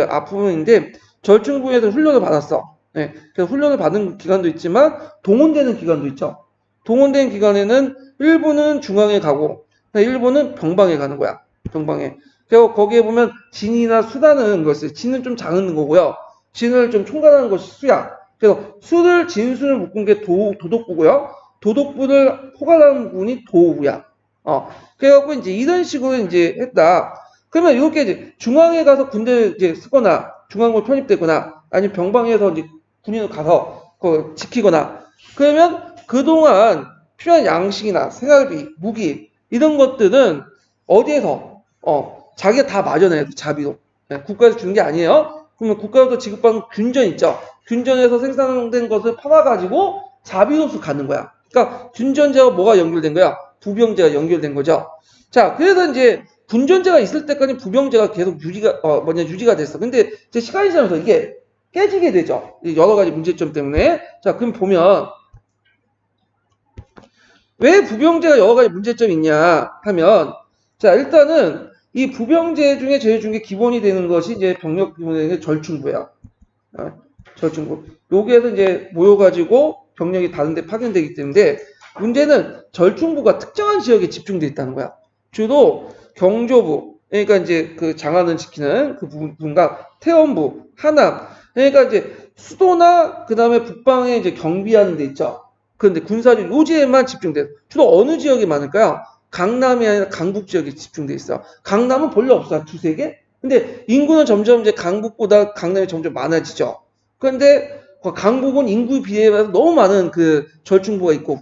앞부분인데 절충부에서 훈련을 받았어. 네. 그래서 훈련을 받은 기간도 있지만 동원되는 기간도 있죠. 동원된 기간에는 일부는 중앙에 가고 일부는 병방에 가는 거야. 병방에. 그리고 거기에 보면 진이나 수다는 것을 진은 좀 작은 거고요. 진을 좀 총괄하는 것이 수야. 그래서 진수를 묶은 게 도독부고요. 도독부를 포괄하는 부분이 도우부야. 그래갖고 이제 이런 식으로 이제 했다. 그러면 이렇게 이제 중앙에 가서 군대 이제 쓰거나 중앙으로 편입되거나 아니면 병방에서 이제 군인으로 가서 지키거나 그러면 그동안 필요한 양식이나 생활비, 무기 이런 것들은 어디에서 자기가 다 마련해요. 자비로. 네, 국가에서 주는 게 아니에요. 그러면 국가에서 지급받는 균전 있죠. 균전에서 생산된 것을 팔아가지고 자비로서 가는 거야. 그러니까 균전제와 뭐가 연결된 거야? 부병제가 연결된 거죠. 자, 그래서 이제 군전제가 있을 때까지 부병제가 계속 유지가 됐어. 근데 이제 시간이 지나면서 이게 깨지게 되죠. 여러 가지 문제점 때문에. 자, 그럼 보면 왜 부병제가 여러 가지 문제점이 있냐 하면 자, 일단은 이 부병제 중에 제일 중요한 게 기본이 되는 것이 이제 병력 기본이 되는 게 절충부예요. 절충부. 여기에서 이제 모여가지고 병력이 다른데 파견되기 때문에 문제는 절충부가 특정한 지역에 집중돼 있다는 거야. 주로 경조부, 그러니까 이제 그 장안을 지키는 그 부분과 태원부, 하남, 그러니까 이제 수도나 그 다음에 북방에 이제 경비하는 데 있죠. 그런데 군사적 요지에만 집중돼. 주로 어느 지역이 많을까요? 강남이 아니라 강북 지역에 집중돼 있어. 강남은 본래 없어. 두세 개? 근데 인구는 점점 이제 강북보다 강남이 점점 많아지죠. 그런데 강북은 인구 비례에 따라서 너무 많은 그 절충부가 있고,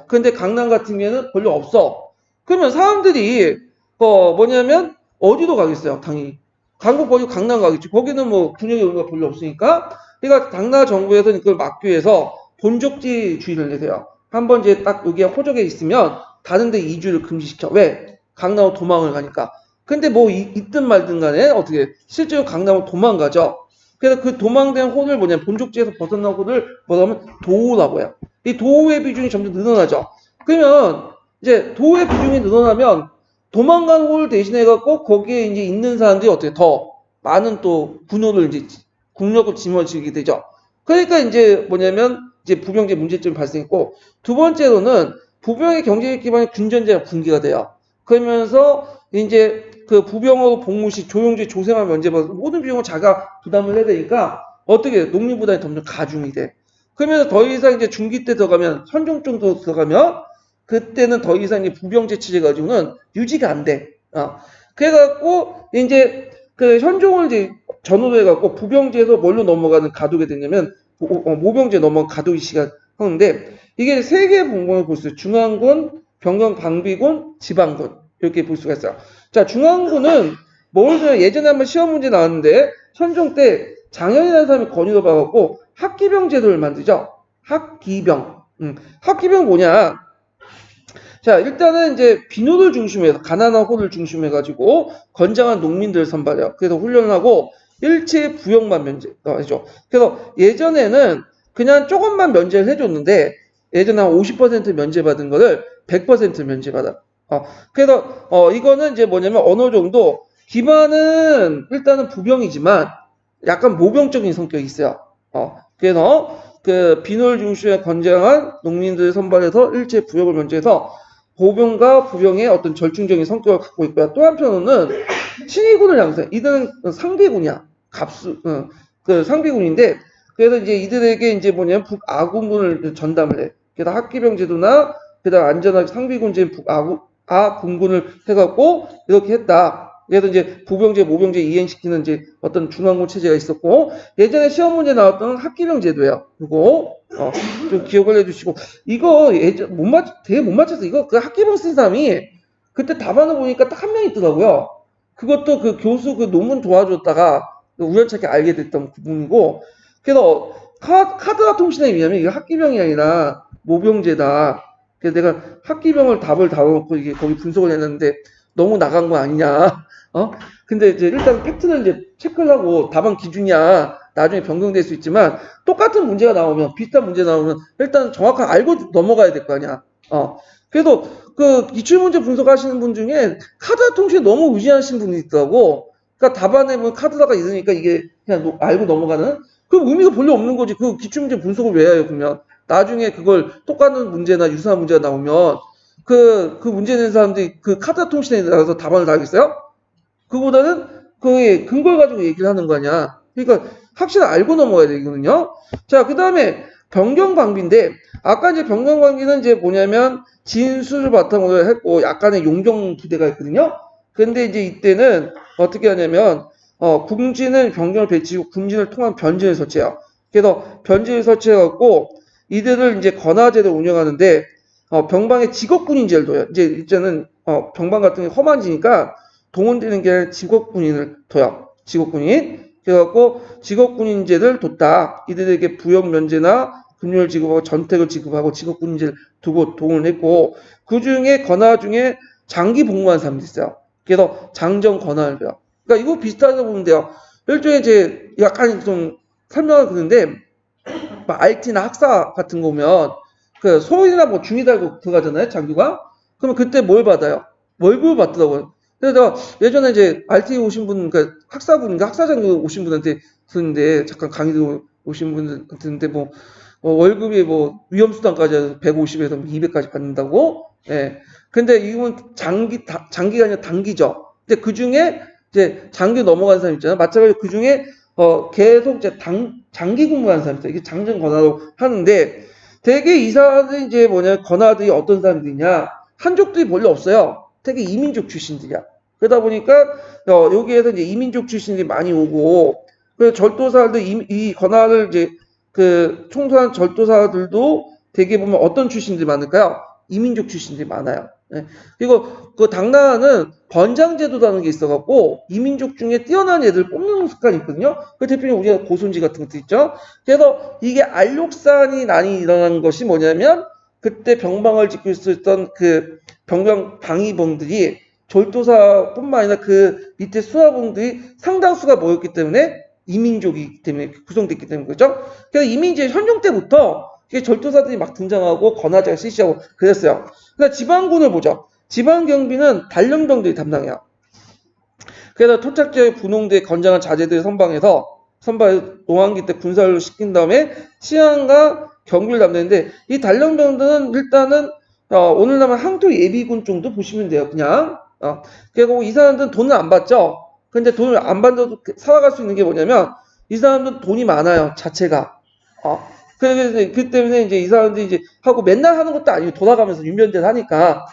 근데 강남 같은 경우에는 별로 없어. 그러면 사람들이, 뭐냐면, 어디로 가겠어요, 당연히. 강북 버리고 강남 가겠지. 거기는 뭐 군역이 의미가 별로 없으니까. 그러니까 당나라 정부에서는 그걸 막기 위해서 본적지주의를 내세요. 한번 이제 딱 여기에 호적에 있으면 다른 데 이주를 금지시켜. 왜? 강남으로 도망을 가니까. 근데 뭐 있든 말든 간에 어떻게 실제로 강남으로 도망가죠. 그래서 그 도망된 호를 뭐냐면 본족지에서 벗어난 호를 뭐라면 도호라고 해요. 이 도호의 비중이 점점 늘어나죠. 그러면 이제 도호의 비중이 늘어나면 도망간 호를 대신해 갖고 거기에 이제 있는 사람들이 어떻게 더 많은 또 군호를 이제 국력을 짊어지게 되죠. 그러니까 이제 뭐냐면 이제 부병제 문제점이 발생했고 두 번째로는 부병의 경제적 기반이 군전제가 붕괴가 돼요. 그러면서 이제 그 부병으로 복무 시 조용지 조세만 면제받아서 모든 비용을 자가 부담을 해야 되니까 어떻게 농민부담이 점점 가중이 돼. 그러면서 더 이상 이제 중기 때 들어가면 현종 정도 들어가면 그때는 더 이상 이제 부병제 체제 가지고는 유지가 안 돼. 그래갖고 이제 그 현종을 이제 전후로 해갖고 부병제에서 뭘로 넘어가는 가독이 되냐면 모병제 넘어간 가독이 시작하는데 이게 세 개의 분권을 볼 수 있어요. 중앙군, 병경 방비군, 지방군 이렇게 볼 수가 있어요. 자, 중앙군은 뭘 예전에 한번 시험 문제 나왔는데 현종 때 장현이라는 사람이 건의를 받았고 학기병 제도를 만들죠. 학기병. 학기병 뭐냐? 자, 일단은 이제 빈호를 중심해서 가난한 호를 중심해 가지고 건장한 농민들을 선발해요. 그래서 훈련을 하고 일체 부역만 면제하죠. 그래서 예전에는 그냥 조금만 면제를 해줬는데 예전에 한 50% 면제받은 거를 100% 면제받아. 그래서 이거는 이제 뭐냐면 어느 정도 기반은 일단은 부병이지만 약간 모병적인 성격이 있어요. 그래서 그 빈홀 중심의 건장한 농민들을 선발해서 일체 부역을 면제해서 보병과 부병의 어떤 절충적인 성격을 갖고 있고요. 또 한편으로는 친위군을 양성. 이들은 상비군이야. 그 상비군인데 그래서 이제 이들에게 이제 뭐냐면 북아군군을 전담을 해. 그래서 학기병 제도나 그다음 안전하게 상비군제 북아군군을 해갖고 이렇게 했다. 그래서 이제 부병제, 모병제 이행시키는 이제 어떤 중앙군 체제가 있었고 예전에 시험 문제 나왔던 학기병 제도예요. 그거 좀 기억을 해주시고 이거 예전 되게 못 맞춰서 이거 그 학기병 쓴 사람이 그때 답안을 보니까 딱 한 명 있더라고요. 그것도 그 교수 그 논문 도와줬다가 우연찮게 알게 됐던 부분이고 그래서 카드와 통신에 의하면 이게 학기병이 아니라 모병제다. 그래서 내가 학기병을 답을 다뤄놓고 이게 거기 분석을 했는데 너무 나간 거 아니냐. 근데 이제 일단 팩트는 이제 체크를 하고 답안 기준이야. 나중에 변경될 수 있지만 똑같은 문제가 나오면 비슷한 문제 나오면 일단 정확하게 알고 넘어가야 될 거 아니야. 그래도 그 기출문제 분석하시는 분 중에 카드 통신에 너무 의지하시는 분이 있더라고. 그러니까 답안에 뭐 카드다가 있으니까 이게 그냥 알고 넘어가는. 그럼 의미가 별로 없는 거지. 그 기출문제 분석을 왜 해요, 그러면. 나중에 그걸 똑같은 문제나 유사한 문제가 나오면 그 문제 낸 사람들이 그 카드 통신에 나가서 답안을 다 하겠어요? 그보다는 그 근거를 가지고 얘기를 하는 거 아니야. 그러니까 확실히 알고 넘어가야 되거든요. 자, 그 다음에 변경방비인데 아까 이제 변경방비는 이제 뭐냐면 진수를 바탕으로 했고 약간의 용병 부대가 있거든요. 근데 이제 이때는 어떻게 하냐면 궁지는 병경을 배치고 군진을 통한 변진을 설치해요. 그래서 변진을 설치해갖고 이들을 이제 건화제를 운영하는데 병방에 직업군인제를 둬요. 이제는 병방 같은 게 험한지니까 동원되는 게 아니라 직업군인을 둬요. 직업군인. 그래갖고 직업군인제를 뒀다. 이들에게 부역 면제나 금융을 지급하고 전택을 지급하고 직업군인제를 두고 동원을 했고 그 중에 건화 중에 장기 복무한 사람들이 있어요. 그래서 장정 건화를 해요. 그러니까 이거 비슷하다고 보면 돼요. 일종의 이제 약간 좀 설명을 드는데 IT나 학사 같은 거 보면 그 소인이나 뭐 중위 달고 들어가잖아요. 장교가. 그러면 그때 뭘 받아요? 월급을 받더라고요. 그래서 예전에 이제 RT 오신 분, 그러니까 학사분인가 학사장교 오신 분한테 듣는데 잠깐 강의도 오신 분 듣는데 월급이 위험수당까지 150에서 200까지 받는다고. 예. 근데 이건 장기가 아니라 단기죠. 근데 그 중에 이제 장기 넘어간 사람 있잖아요. 마찬가지로 그 중에 계속 이제 장기 근무하는 사람 있어요. 이게 장정 권하로 하는데 되게 이 사람들이 이제 권하들이 어떤 사람들이냐. 한족들이 별로 없어요. 되게 이민족 출신들이야. 그러다 보니까 여기에서 이제 이민족 출신들이 많이 오고 그 절도사들 이 권한을 이제 그 총수한 절도사들도 되게 보면 어떤 출신들이 많을까요? 이민족 출신들이 많아요. 네. 그리고 그 당나라는 번장제도라는 게 있어갖고 이민족 중에 뛰어난 애들 뽑는 습관이 있거든요. 그 대표님 우리가 고손지 같은 것도 있죠. 그래서 이게 알욕산이 난이 일어난 것이 뭐냐면 그때 병방을 지킬 수 있던 그 병병 방위병들이 절도사뿐만 아니라 그 밑에 수하병들이 상당수가 모였기 때문에 이민족이기 때문에 구성됐기 때문에 그죠? 그래서 이미 이제 현종 때부터 절도사들이 막 등장하고 권하자가 실시하고 그랬어요. 그러니까 지방군을 보죠. 지방경비는 단련병들이 담당해요. 그래서 토착지역 분홍대 건장한 자재들을 선방해서 농한기 때 군사를 시킨 다음에 치안과 경비를 담당했는데 이 단련병들은 일단은 오늘날만 항토 예비군 정도 보시면 돼요. 그냥 그리고 이 사람들은 돈을 안 받죠. 근데 돈을 안 받아도 살아갈 수 있는 게 뭐냐면 이 사람들은 돈이 많아요. 자체가. 그래서 그 때문에 이제 이 사람들이 이제 하고 맨날 하는 것도 아니고 돌아가면서 윤변대를 하니까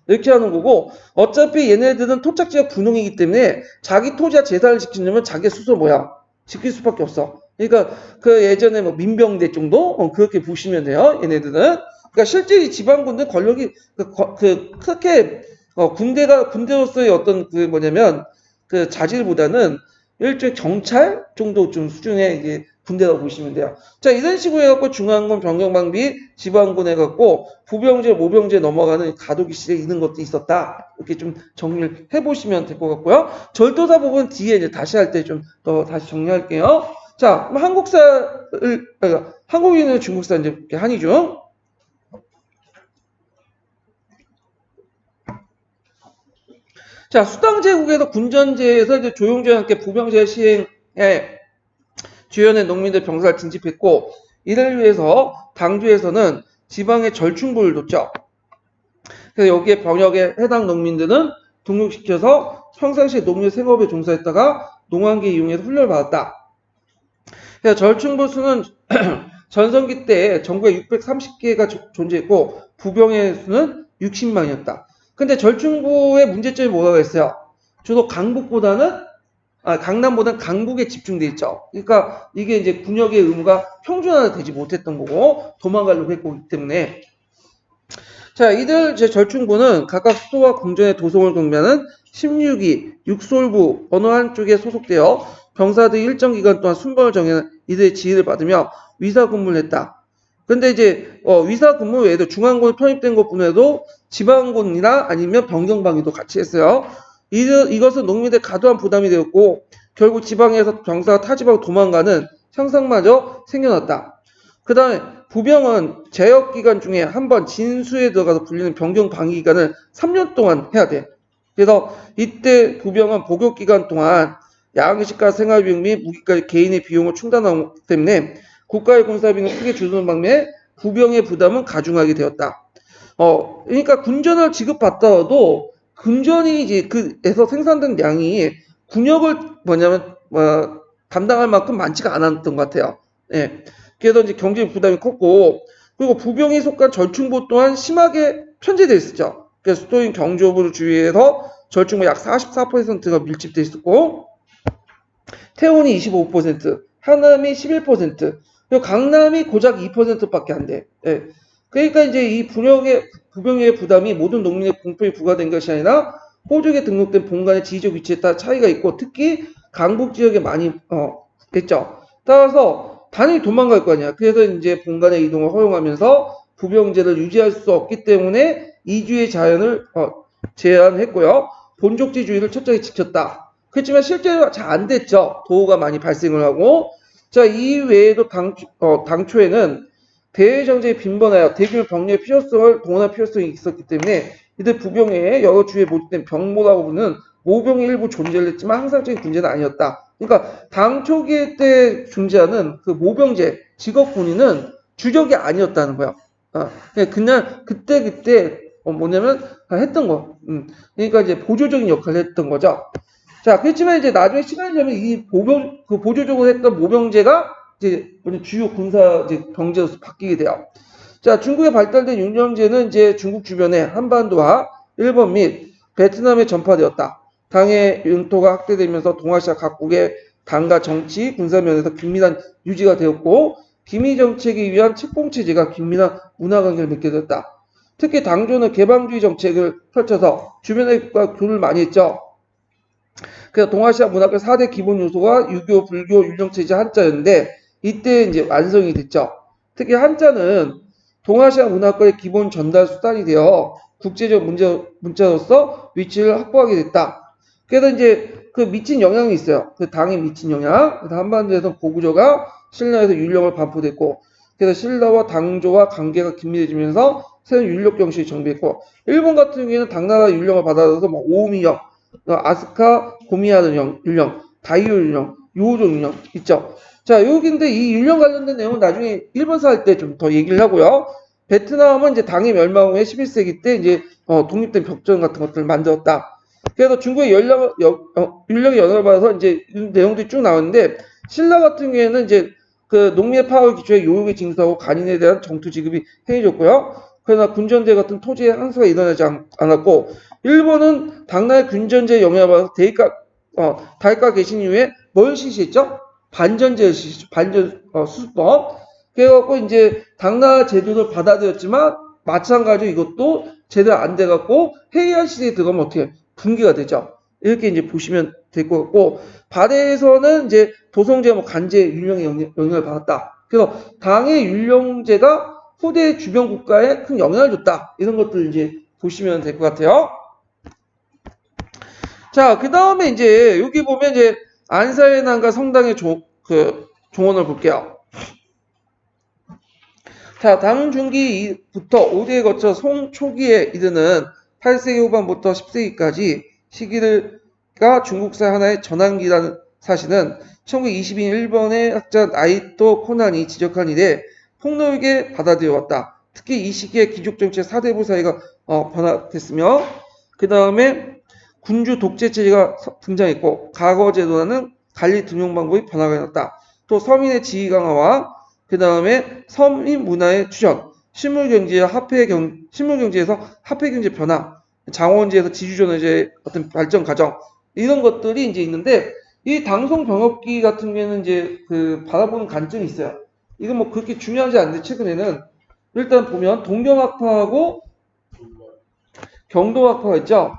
이렇게 하는 거고 어차피 얘네들은 토착지역 분홍이기 때문에 자기 토지와 재산을 지키려면 자기 스스로 지킬 수밖에 없어. 그러니까 그 예전에 민병대 정도 그렇게 보시면 돼요. 얘네들은. 그러니까 실제 이 지방군들 권력이 그렇게 군대로서의 어떤 그 자질보다는 일종의 경찰 정도 좀 수준의 이게 군대라고 보시면 돼요. 자, 이런 식으로 해갖고 중앙군, 병경방비, 지방군 해갖고 부병제, 모병제 넘어가는 가도기 시대 이런 것도 있었다. 이렇게 좀 정리를 해보시면 될 것 같고요. 절도사 부분 뒤에 이제 다시 할 때 좀 더 다시 정리할게요. 자, 한국인은 중국사 이제 한이중. 자, 수당제국에서 군전제에서 이제 조용조와 함께 부병제 시행에 주연의 농민들 병사를 징집했고 이를 위해서 당주에서는 지방의 절충부를 뒀죠. 그래서 여기에 병역에 해당 농민들은 등록시켜서 평상시에 농민 생업에 종사했다가 농한기 이용해서 훈련을 받았다. 그래서 절충부 수는 전성기 때 전국에 630개가 존재했고 부병의 수는 60만이었다. 근데 절충부의 문제점이 뭐라고 했어요? 주로 강남보다는 강북에 집중돼 있죠. 그러니까 이게 이제 군역의 의무가 평준화되지 못했던 거고 도망가려고 했기 때문에 자, 이들 제 절충부는 각각 수도와 궁전의 도성을 경비하는 16기 육솔부 어느 한쪽에 소속되어 병사들이 일정 기간 동안 순번을 정해는 이들의 지휘를 받으며 위사 근무를 했다. 근데 이제 위사 근무 외에도 중앙군에 편입된 것뿐에도 지방군이나 아니면 병경방위도 같이 했어요. 이것은 농민들의 과도한 부담이 되었고 결국 지방에서 병사가 타지방으로 도망가는 현상마저 생겨났다. 그 다음에 부병은 재역기간 중에 한 번 진수에 들어가서 불리는 병경 방위기간을 3년 동안 해야 돼. 그래서 이때 부병은 복역기간 동안 양식과 생활비용 및 무기까지 개인의 비용을 충당하기 때문에 국가의 군사비용을 크게 줄이는 방면에 부병의 부담은 가중하게 되었다. 그러니까 군전을 지급받더라도 군전이 이제 그에서 생산된 양이 군역을 담당할 만큼 많지가 않았던 것 같아요. 예. 그래서 이제 경제 부담이 컸고, 그리고 부병이 속한 절충부 또한 심하게 편제되어 있었죠. 그래서 수도인 경주부를 주위에서 절충부 약 44%가 밀집되어 있었고, 태원이 25%, 하남이 11%, 그리고 강남이 고작 2%밖에 안 돼. 예. 그러니까 이제 이 부병의 부담이 모든 농민의 공평히 부과된 것이 아니라 호족에 등록된 본관의 지리적 위치에 따라 차이가 있고 특히 강북 지역에 많이 됐죠. 따라서 단연히 도망갈 거 아니야. 그래서 이제 본관의 이동을 허용하면서 부병제를 유지할 수 없기 때문에 이주의 자연을 제한했고요. 본족지주의를 철저히 지켰다. 그렇지만 실제로 잘 안 됐죠. 도호가 많이 발생을 하고. 자, 이 외에도 당초에는 대외 정책이 빈번하여 대규모 병력의 필요성을 동원할 필요성이 있었기 때문에 이들 부병에 여러 주에 모집된 병모라고 부르는 모병의 일부 존재를 했지만 항상적인 군제는 아니었다. 그러니까 당 초기 때 존재하는 그 모병제 직업 군인은 주력이 아니었다는 거야. 그냥 그때 뭐냐면 했던 거. 그러니까 이제 보조적인 역할을 했던 거죠. 자, 그렇지만 이제 나중에 시간이 지나면 이 그 보조적으로 했던 모병제가 이제 주요 군사 이제 병제로서 바뀌게 돼요. 자, 중국에 발달된 율령제는 이제 중국 주변의 한반도와 일본 및 베트남에 전파되었다. 당의 영토가 확대되면서 동아시아 각국의 당과 정치, 군사 면에서 긴밀한 유지가 되었고 비밀 정책에 위한 책봉 체제가 긴밀한 문화 관계를 맺게 되었다. 특히 당조는 개방주의 정책을 펼쳐서 주변의 국가와 교류를 많이 했죠. 그래서 동아시아 문학의 4대 기본 요소가 유교, 불교, 율령체제 한자였는데 이때 이제 완성이 됐죠. 특히 한자는 동아시아 문학과의 기본 전달 수단이 되어 국제적 문자로서 위치를 확보하게 됐다. 그래서 이제 그 미친 영향이 있어요. 그 당에 미친 영향. 그래서 한반도에서 고구려가 신라에서 율령을 반포됐고, 그래서 신라와 당조와 관계가 긴밀해지면서 새로운 율력 정신이 정비했고, 일본 같은 경우에는 당나라 율령을 받아들여서 뭐 오미영, 아스카 고미야는 율령, 다이오 율령, 요조 율령 있죠. 자, 여기인데 이 율령 관련된 내용은 나중에 일본사 할 때 좀 더 얘기를 하고요. 베트남은 이제 당의 멸망 후에 11세기 때 이제 독립된 벽전 같은 것들을 만들었다. 그래서 중국의 율령의 영향을 받아서 이제 내용들이 쭉 나오는데 신라 같은 경우에는 이제 그 농민의 파워를 기초해 요역의 징수하고 간인에 대한 정투 지급이 행해졌고요. 그러나 군전제 같은 토지의 항수가 일어나지 않았고 일본은 당나라의 군전제에 영향을 받아서 다이카 개신 이후에 뭘 실시했죠? 반전제를 실시했죠. 수습법. 그래갖고 이제 당나라 제도를 받아들였지만 마찬가지로 이것도 제대로 안 돼갖고 해이한 시대에 들어가면 어떻게 붕괴가 되죠. 이렇게 이제 보시면 될 것 같고 발해에서는 이제 도성제가 뭐 간제 율령의 영향을 받았다. 그래서 당의 율령제가 후대 주변 국가에 큰 영향을 줬다. 이런 것들 이제 보시면 될 것 같아요. 자, 그 다음에 이제 여기 보면 이제 안사의 난과 성당의 종언을 볼게요. 자, 당 중기부터 5대에 거쳐 송 초기에 이르는 8세기 후반부터 10세기까지 시기가 중국사 하나의 전환기라는 사실은 1922년 일본의 학자 나이토 코난이 지적한 이래 폭넓게 받아들여왔다. 특히 이 시기에 귀족정치 4대부 사회가 변화됐으며 그 다음에 군주 독재체제가 등장했고 과거제도라는 관리 등용 방법이 변화가 일어났다. 또 서민의 지위 강화와 그 다음에 서민 문화의 추전, 실물경제에서 화폐경제 변화, 장원제에서 지주전원제의 어떤 발전 과정 이런 것들이 이제 있는데 이 당송병업기 같은 경우에는 이제 그 바라보는 관점이 있어요. 이건 뭐 그렇게 중요하지 않은데 최근에는 일단 보면 동경학파하고 경도학파가 있죠.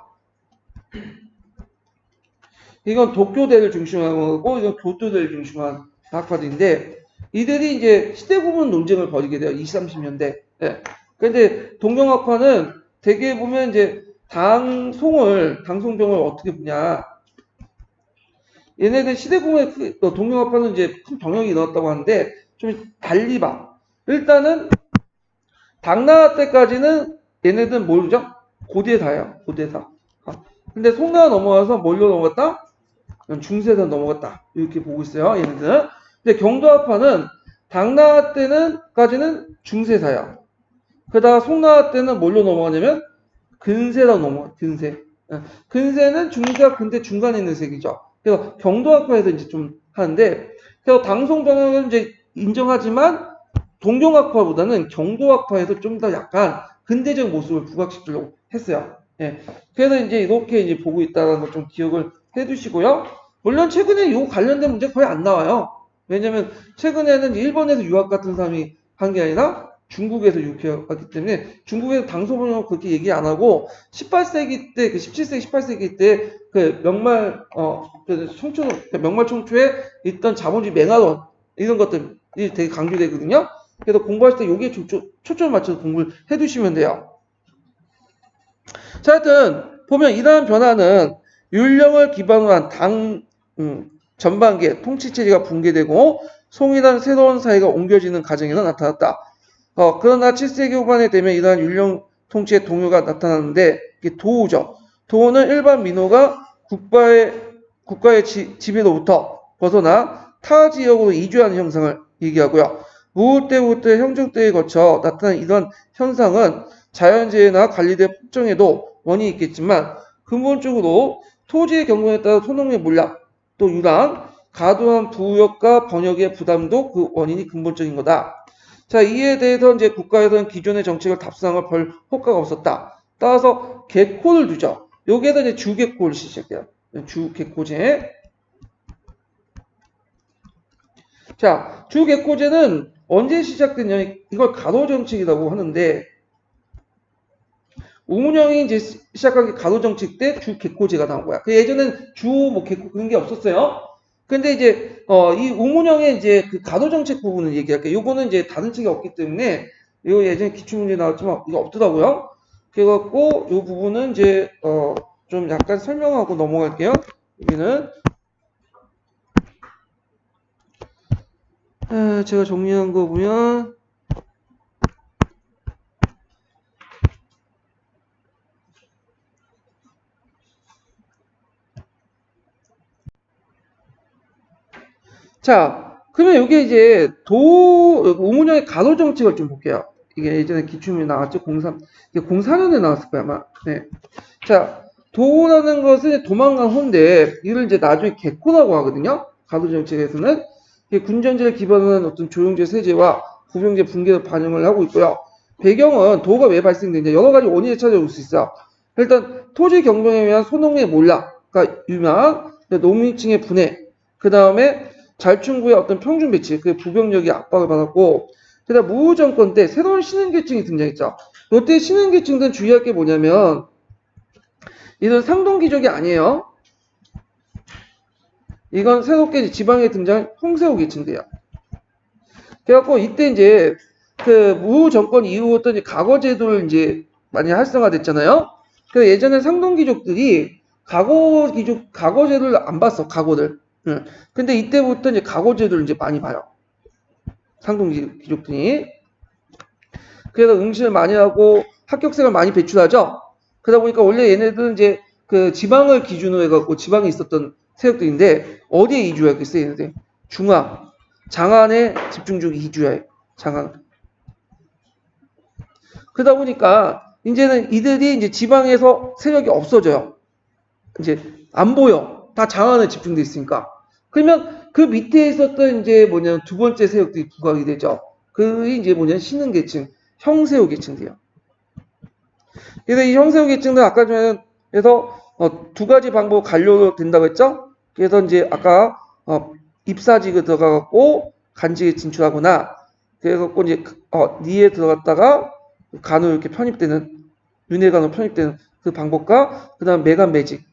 이건 독교대를 중심으로 한 거고 이건 교토대를 중심으로 한 학파들인데 이들이 이제 시대 구분 논쟁을 벌이게 돼요. 20, 30년대. 예. 근데 동경학파는 대개 보면 이제 당송병을 어떻게 보냐. 얘네들 시대 구분에 동경학파는 이제 큰 병역이 일어났다고 하는데 좀 달리 봐. 일단은 당나라 때까지는 얘네들은 모르죠? 고대사예요. 고대사. 근데 송나라 넘어가서 뭘로 넘어갔다? 중세사 넘어갔다. 이렇게 보고 있어요. 얘네들은. 근데 경도학파는 당나라 때는까지는 중세사야. 그러다가 송나라 때는 뭘로 넘어가냐면 근세로 넘어가. 근세. 근세는 중세와 근대 중간에 있는 세기죠. 그래서 경도학파에서 이제 좀 하는데, 그래서 당송병역은 이제 인정하지만 동경학파보다는 경도학파에서 좀 더 약간 근대적 모습을 부각시키려고 했어요. 예. 그래서 이제 이렇게 이제 보고 있다는 걸 좀 기억을 해두시고요. 물론 최근에 이 관련된 문제 거의 안 나와요. 왜냐면 최근에는 일본에서 유학 같은 사람이 한 게 아니라 중국에서 유학했기 때문에 중국에서 당소번역 그렇게 얘기 안 하고 18세기 때, 그 17세기, 18세기 때 그 명말 총초에 있던 자본주의 맹하론 이런 것들이 되게 강조되거든요. 그래서 공부하실 때 여기에 초점을 맞춰서 공부를 해두시면 돼요. 자, 하여튼 보면 이러한 변화는 율령을 기반으로 한 당 전반기에 통치체제가 붕괴되고 송이란 새로운 사회가 옮겨지는 과정에서 나타났다. 그러나 7세기 후반에 되면 이러한 율령 통치의 동요가 나타났는데 이게 도우죠. 도우는 일반 민호가 국가의 지배로부터 벗어나 타 지역으로 이주하는 형상을 얘기하고요. 무후때부터 형적대에 거쳐 나타난 이런 현상은 자연재해나 관리대 폭정에도 원인이 있겠지만 근본적으로 토지의 경우에 따라 소농의 몰락, 또 유랑, 과도한 부역과 번역의 부담도 그 원인이 근본적인 거다. 자, 이에 대해서 이제 국가에서는 기존의 정책을 답사한 별 효과가 없었다. 따라서 개코를 두죠. 여기에다 이제 주개코를 시작해요. 주개코제. 자, 주개코제는 언제 시작됐냐? 이걸 가도정책이라고 하는데, 우문영이 이제 시작한 게 가도정책 때 주개코제가 나온 거야. 그 예전엔 뭐 개코 그런 게 없었어요. 근데 이제 이 우문영의 이제 그 가도정책 부분을 얘기할게요. 요거는 이제 다른 책이 없기 때문에 이거 예전에 기출문제 나왔지만 이거 없더라고요. 그래갖고 요 부분은 이제 좀 약간 설명하고 넘어갈게요. 여기는 제가 정리한 거 보면 자, 그러면 이게 이제 우문영의 가도정책을 좀 볼게요. 이게 예전에 기출문제 나왔죠. 04년에 나왔을 거야 아마. 네. 자, 도라는 것은 도망간 호인데 이를 이제 나중에 개코라고 하거든요. 가도정책에서는 군전제를 기반으로 한 어떤 조용제 세제와 구병제 붕괴를 반영을 하고 있고요. 배경은 도가 왜 발생되냐 여러 가지 원인을 찾아올 수 있어. 일단 토지 경영에 의한 소농의 몰락가 유명한 농민층의 분해, 그 다음에 잘충구의 어떤 평균 배치, 그 부병력이 압박을 받았고, 그다음 무후 정권 때 새로운 신흥계층이 등장했죠. 이때 신흥계층들은 주의할 게 뭐냐면 이건 상동귀족이 아니에요. 이건 새롭게 지방에 등장한 홍세호 계층들이야. 그래갖고 이때 이제 그 무후 정권 이후부터 이제 과거제도를 이제 많이 활성화됐잖아요. 그 예전에 상동귀족들이 과거제도를 안 봤어, 과거를. 응. 근데 이때부터 이제 과거제도를 이제 많이 봐요. 상동귀족들이. 그래서 응시를 많이 하고 합격생을 많이 배출하죠. 그러다 보니까 원래 얘네들은 이제 그 지방을 기준으로 해갖고 지방에 있었던 세력들인데 어디에 이주했겠어요, 얘네들? 중앙, 장안에 집중적으로 이주해. 장안. 그러다 보니까 이제는 이들이 이제 지방에서 세력이 없어져요. 이제 안 보여. 다 장안에 집중돼 있으니까. 그러면 그 밑에 있었던 이제 뭐냐 두 번째 세력들이 부각이 되죠. 그 이제 뭐냐 신흥계층, 형세호 계층들이요. 그래서 이 형세호 계층들 아까 전에 그래서 두 가지 방법 관료로 된다고 했죠. 그래서 이제 아까 입사직을 들어가갖고 간직에 진출하거나 그래갖고 이제 니에 들어갔다가 간으로 이렇게 편입되는 윤회간으로 편입되는 그 방법과 그다음 매간 매직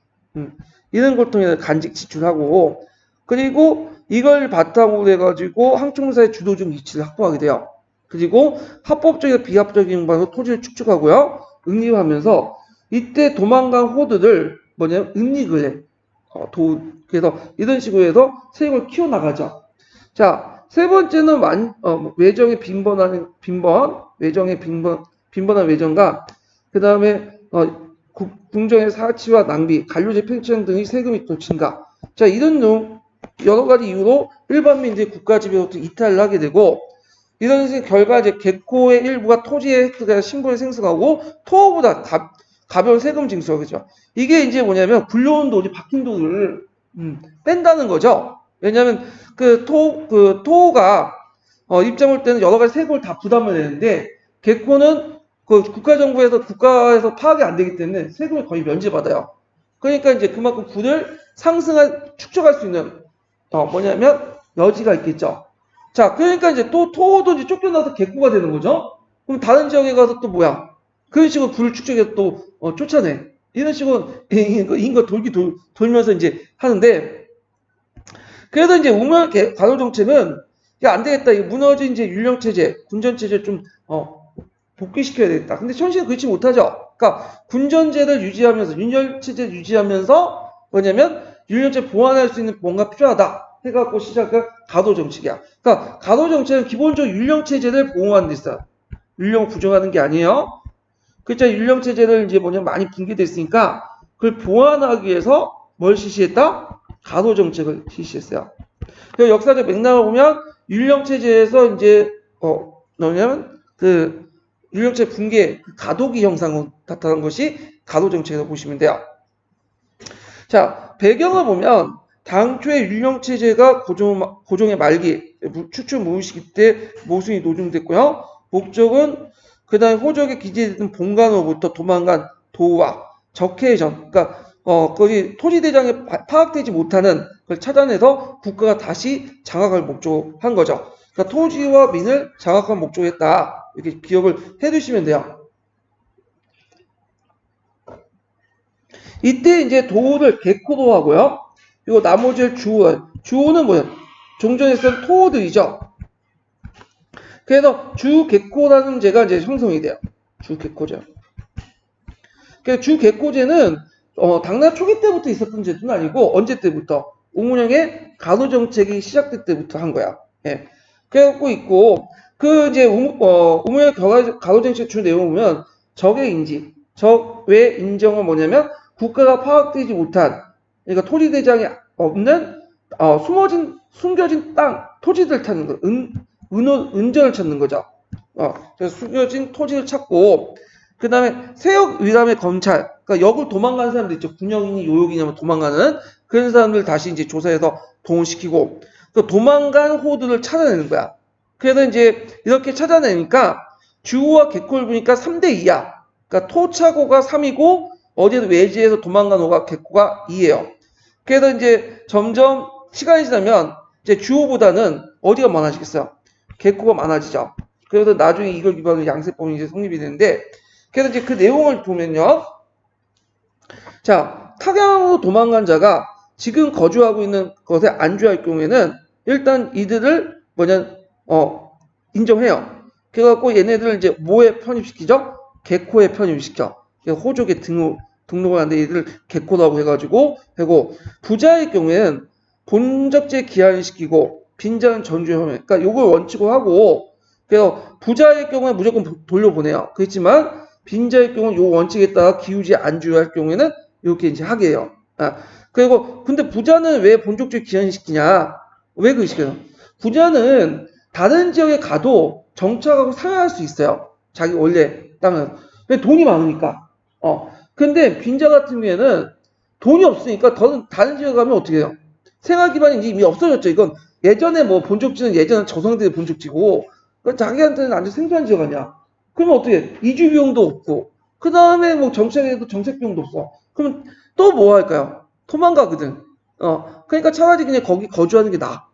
이런 걸 통해서 간직 지출하고 그리고 이걸 바탕으로 해가지고 항총사의 주도적 위치를 확보하게 돼요. 그리고 합법적이나 비합법적인 방법으로 토지를 축적하고요. 응립하면서 이때 도망간 호들을 뭐냐면 응립을 해. 그래서 이런 식으로 해서 세력을 키워나가죠. 자, 세 번째는 외정의 빈번한 외정과 그 다음에 궁정의 사치와 낭비, 관료제 팽창 등의 세금이 또 증가. 자, 이런 여러 가지 이유로 일반민들이 국가 지배로부터 이탈을 하게 되고 이런 결과 이제 개코의 일부가 토지의 획득에 신분을 생성하고 토호보다 가벼운 세금 징수하겠죠. 이게 이제 뭐냐면 굴려온 도지 박힌 도를 뺀다는 거죠. 왜냐하면 그 토호가 입장할 때는 여러 가지 세금을 다 부담을 내는데 개코는 그 국가에서 파악이 안 되기 때문에 세금을 거의 면제받아요. 그러니까 이제 그만큼 부를 축적할 수 있는 뭐냐면 여지가 있겠죠. 자, 그러니까 이제 또 토호도 이제 쫓겨나서 개코가 되는 거죠. 그럼 다른 지역에 가서 또 뭐야? 그런 식으로 부를 축적해서 또 쫓아내. 이런 식으로 인거 돌면서 이제 하는데 그래서 이제 우물 가도 정책은 안 되겠다. 이거 무너진 이제 율령 체제, 군전 체제 좀 복귀시켜야 되겠다. 근데 현실은 그렇지 못하죠. 그러니까 군전제를 유지하면서 윤열 체제 유지하면서 뭐냐면 율령체 보완할 수 있는 뭔가 필요하다. 해갖고 시작한 가도 정책이야. 그러니까 가도 정책은 기본적으로 율령 체제를 보호하는 데 있어요. 율령을 부정하는 게 아니에요. 그렇죠. 율령체제를 이제 뭐냐 많이 붕괴됐으니까 그걸 보완하기 위해서 뭘 실시했다? 가도정책을 실시했어요. 그 역사적 맥락을 보면 율령체제에서 이제 뭐냐면 그 율령체 붕괴 가도기 형상으로 나타난 것이 가도정책이라고 보시면 돼요. 자, 배경을 보면 당초에 율령체제가 고종의 말기 추출 모의시기 때 모순이 노정됐고요. 목적은 그 다음에 호적에 기재됐던 본관으로부터 도망간 도우와 적해전, 그러니까 거기 토지대장에 파악되지 못하는 걸 찾아내서 국가가 다시 장악할 목적으로 한 거죠. 그러니까 토지와 민을 장악한 목적으로 했다. 이렇게 기억을 해두시면 돼요. 이때 이제 도우를 개코도 하고요. 그리고 나머지 주호는 뭐야? 종전에 쓴 토호들이죠. 그래서 주개코라는 제가 이제 형성이 돼요. 주개코제. 그래서 주개코제는 당나 초기 때부터 있었던 제도는 아니고 언제 때부터 우문영의 가도정책이 시작될 때부터 한 거야. 예. 그래갖고 있고 그 이제 우문영의 가도정책 주 내용을 보면 적의 인지, 적의 인정은 뭐냐면 국가가 파악되지 못한 그러니까 토지대장이 없는 숨겨진 땅, 토지들 찾는 거, 은전을 찾는 거죠. 그래서 숨겨진 토지를 찾고 그 다음에 세역 위람의 검찰, 그러니까 역을 도망가는 사람들 있죠. 군역이니 요역이냐면 도망가는 그런 사람들 다시 이제 조사해서 동원시키고 그 도망간 호들을 찾아내는 거야. 그래서 이제 이렇게 찾아내니까 주호와 개코를 보니까 3대2야. 그러니까 토착호가 3이고 어디에도 외지에서 도망간 호가 개코가 2예요. 그래서 이제 점점 시간이 지나면 이제 주호보다는 어디가 많아지겠어요? 개코가 많아지죠. 그래서 나중에 이걸 기반으로 양세법이 이제 성립이 되는데, 그래서 이제 그 내용을 보면요. 자, 타향으로 도망간 자가 지금 거주하고 있는 것에 안주할 경우에는 일단 이들을 인정해요. 그래갖고 얘네들을 이제 뭐에 편입시키죠? 개코에 편입시켜. 호족에 등록을 하는데 이들을 개코라고 해가지고 하고 부자의 경우에는 본적재 기한시키고 빈자는 전주에 허용. 그러니까 요걸 원칙으로 하고 그래서 부자의 경우에 무조건 돌려보내요. 그렇지만 빈자의 경우는 요 원칙에 따라 기우지 안주할 경우에는 이렇게 이제 하게 해요. 그리고 근데 부자는 왜 본적재 기한시키냐? 왜 그렇게 시켜요? 부자는 다른 지역에 가도 정착하고 생활할 수 있어요. 자기 원래 땅은. 왜 돈이 많으니까. 근데 빈자 같은 경우에는 돈이 없으니까 다른 지역에 가면 어떻게 해요? 생활 기반이 이미 없어졌죠. 이건 예전에 뭐 본적지는 예전에 조상들의 본적지고 자기한테는 아주 생소한 지역 아니야. 그러면 어떻게 해? 이주 비용도 없고 그 다음에 뭐 정책에도 정책 비용도 없어. 그러면 또 뭐 할까요? 도망가거든. 그러니까 차라리 그냥 거기 거주하는 게 나아.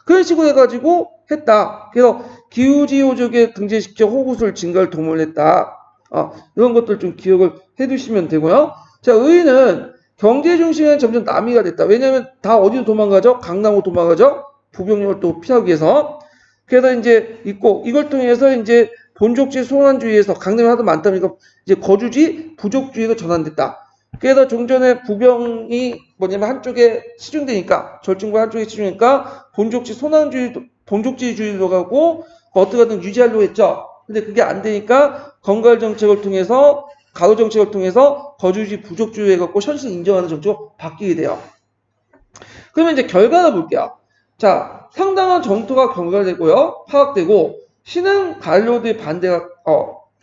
그런 식으로 해가지고 했다. 그래서 기후지호적에 등재시켜 호구술 증가를 도모했다. 이런 것들 좀 기억을 해두시면 되고요. 자, 의인은 경제 중심은 점점 남이가 됐다. 왜냐하면 다 어디로 도망가죠? 강남으로 도망가죠? 부병력을 또 피하기 위해서. 그래서 이제 있고 이걸 통해서 이제 본족지 소환주의에서 강남이 하도 많다 보니까 이제 거주지 부족주의로 전환됐다. 그래서 종전에 부병이 뭐냐면 한쪽에 치중되니까 절충부 한쪽에 치중되니까 본족지주의로 가고 어떻게든 유지하려고 했죠. 근데 그게 안 되니까 건갈 정책을 통해서 가도 정책을 통해서 거주지 부족주의 해갖고 현실 인정하는 정책으로 바뀌게 돼요. 그러면 이제 결과를 볼게요. 자, 상당한 정토가 건갈되고요, 파악되고 신흥 관료들의 반대가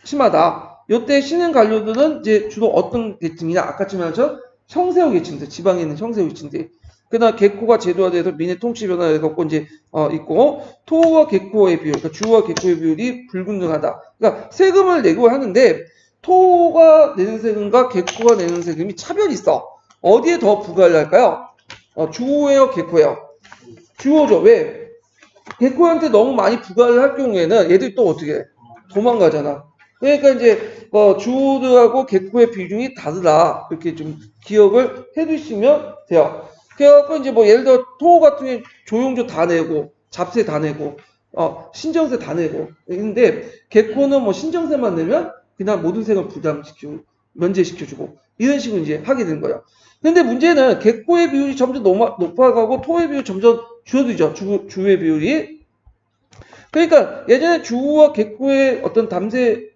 심하다. 이때 신흥 관료들은 이제 주로 어떤 계층이냐? 아까처럼 말한 형세호 계층들, 지방에 있는 형세호 계층들. 그다음 개코가 제도화돼서 민의 통치 변화를 갖고 이제 있고 토와 개코의 비율, 그러니까 주와 개코의 비율이 불균등하다. 그러니까 세금을 내고 하는데 토가 내는 세금과 개코가 내는 세금이 차별이 있어. 어디에 더 부과를 할까요? 주호예요, 개코예요? 주호죠. 왜? 개코한테 너무 많이 부과를 할 경우에는 얘들이 또 어떻게 해? 도망가잖아. 그러니까 이제 주호들하고 개코의 비중이 다르다. 이렇게 좀 기억을 해두시면 돼요. 그래갖고 이제 뭐 예를 들어 토호 같은 경우에 조용조 다 내고 잡세 다 내고 신정세 다 내고 있는데 개코는 뭐 신정세만 내면 그냥 모든 세금을 부담시키고 면제시켜주고 이런 식으로 이제 하게 되는 거예요. 근데 문제는 개코의 비율이 점점 높아가고 토의 비율이 점점 줄어들죠. 주의 비율이. 그러니까 예전에 주와 개코의 어떤 담세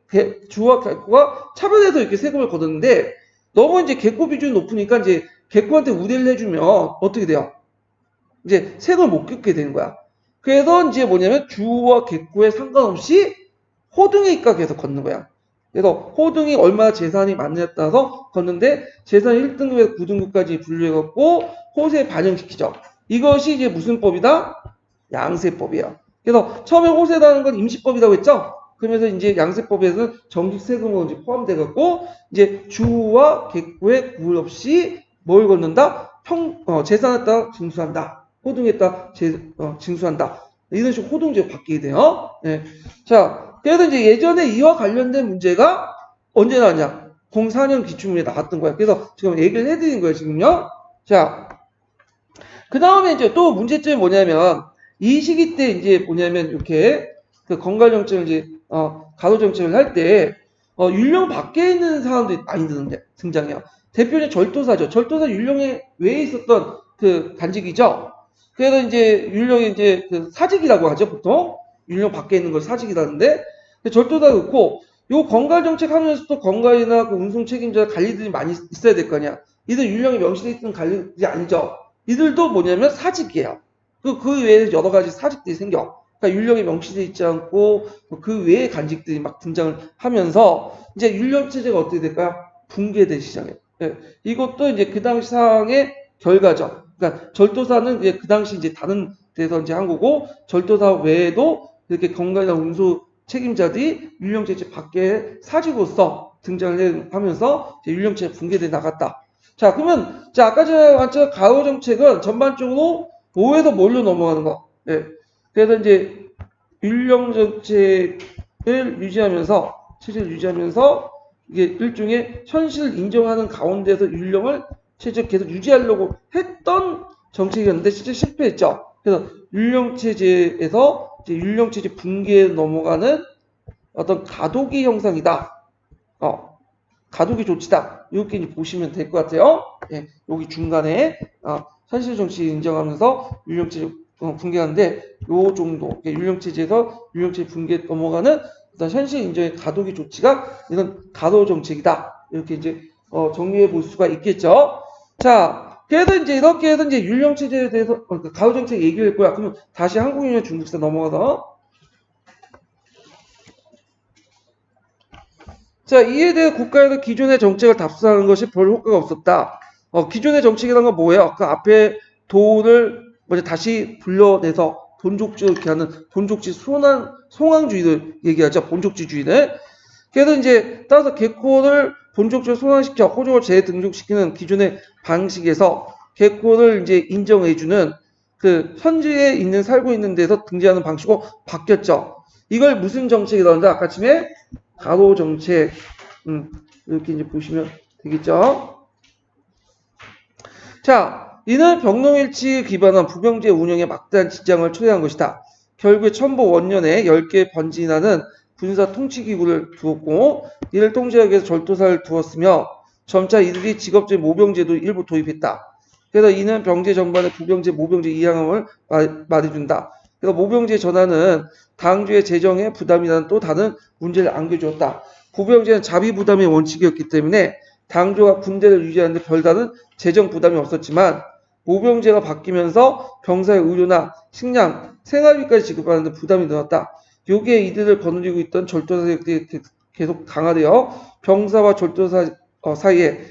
주와 개코가 차별해서 이렇게 세금을 걷었는데 너무 이제 개코 비중이 높으니까 이제 개코한테 우대를 해주면 어떻게 돼요? 이제 세금을 못 걷게 되는 거야. 그래서 이제 뭐냐면 주와 개코에 상관없이 호등의 입가 계속 걷는 거야. 그래서 호등이 얼마나 재산이 많느냐에 따라서 걷는데 재산 1등급에서 9등급까지 분류해갖고 호세에 반영시키죠. 이것이 이제 무슨 법이다? 양세법이에요. 그래서 처음에 호세라는 건 임시법이라고 했죠? 그러면서 이제 양세법에서는 정직세금으로 이제 포함돼갖고 이제 주와 개코의 구분 없이 뭘 걷는다? 재산에 따라 징수한다. 호등에 따라 징수한다. 이런 식으로 호등제가 바뀌게 돼요. 네. 자, 그래서 이제 예전에 이와 관련된 문제가 언제 나왔냐? 04년 기출문제 나왔던 거야. 그래서 지금 얘기를 해드린 거예요, 지금요. 자, 그 다음에 이제 또 문제점이 뭐냐면, 이 시기 때 이제 뭐냐면, 이렇게, 그 건강정책을 이제, 가도정책을 할 때, 율령 밖에 있는 사람들이 많이 등장해요. 대표적인 절도사죠. 절도사 율령에 외에 있었던 그 단직이죠. 그래서 이제 율령이 이제 그 사직이라고 하죠, 보통. 율령 밖에 있는 걸 사직이라는데, 절도사 그렇고, 요 건강정책 하면서도 건강이나 그 운송 책임자 관리들이 많이 있어야 될 거 아니야. 이들 율령에 명시되어 있는 관리들이 아니죠. 이들도 뭐냐면 사직이에요. 그 외에 여러 가지 사직들이 생겨. 그러니까 율령에 명시되어 있지 않고 그 외의 간직들이 막 등장을 하면서 이제 율령 체제가 어떻게 될까요? 붕괴되기 시작해요. 예. 이것도 이제 그 당시 상황의 결과죠. 그러니까 절도사는 이제 그 당시 이제 다른 데서 이제 한 거고 절도사 외에도 이렇게 건강이나 운수 책임자들이 율령 체제 밖에 사직으로서 등장을 하면서 율령 체제 붕괴돼 나갔다. 자, 그러면, 자, 아까 전에 완전 가호 정책은 전반적으로 뭐에서 뭘로 넘어가는 거. 예. 그래서 이제 율령 정책을 유지하면서, 체제를 유지하면서, 이게 일종의 현실을 인정하는 가운데서 율령을 체제 계속 유지하려고 했던 정책이었는데, 실제 실패했죠. 그래서 율령 체제에서 이제 율령 체제 붕괴에 넘어가는 어떤 가도기 형상이다. 가두기 조치다. 이렇게 이제 보시면 될 것 같아요. 예, 여기 중간에 현실 정치 인정하면서 율령체제 붕괴하는데 요 정도 율령체제에서 율령체제 붕괴 넘어가는 어떤 현실 인정의 가두기 조치가 이런 가도 정책이다. 이렇게 이제 정리해 볼 수가 있겠죠. 자, 그래서 이제 이렇게 해서 이제 율령체제에 대해서 가도 정책 얘기를 했고요. 그러면 다시 한국인의 중국사 넘어가서 자, 이에 대해 국가에서 기존의 정책을 답습하는 것이 별 효과가 없었다. 기존의 정책이라는 건 뭐예요? 그 앞에 돈을 먼저 다시 불러내서 본족지 이렇게 하는 본족지 송황주의를 얘기하죠. 본족지주의를. 그래서 이제 따라서 개코를 본족지로 송환시켜 호족을 재등록시키는 기존의 방식에서 개코를 이제 인정해주는 그 현지에 있는 살고 있는 데서 등재하는 방식으로 바뀌었죠. 이걸 무슨 정책이라는데 아까 아침에 가로 정책 이렇게 이제 보시면 되겠죠. 자, 이는 병농일치에 기반한 부병제 운영에 막대한 지장을 초래한 것이다. 결국에 첨보 원년에 10개 번진하는 군사 통치기구를 두었고 이를 통제하기 위해서 절도사를 두었으며 점차 이들이 직업제 모병제도 일부 도입했다. 그래서 이는 병제 전반의 부병제, 모병제 이양함을 말해준다. 그래서 모병제 전환은 당주의 재정에 부담이라는 또 다른 문제를 안겨주었다. 부병제는 자비 부담의 원칙이었기 때문에 당조가 군대를 유지하는 데 별다른 재정 부담이 없었지만 모병제가 바뀌면서 병사의 의료나 식량, 생활비까지 지급하는 데 부담이 늘었다. 여기에 이들을 거느리고 있던 절도사 세력들이 계속 강화되어 병사와 절도사 사이에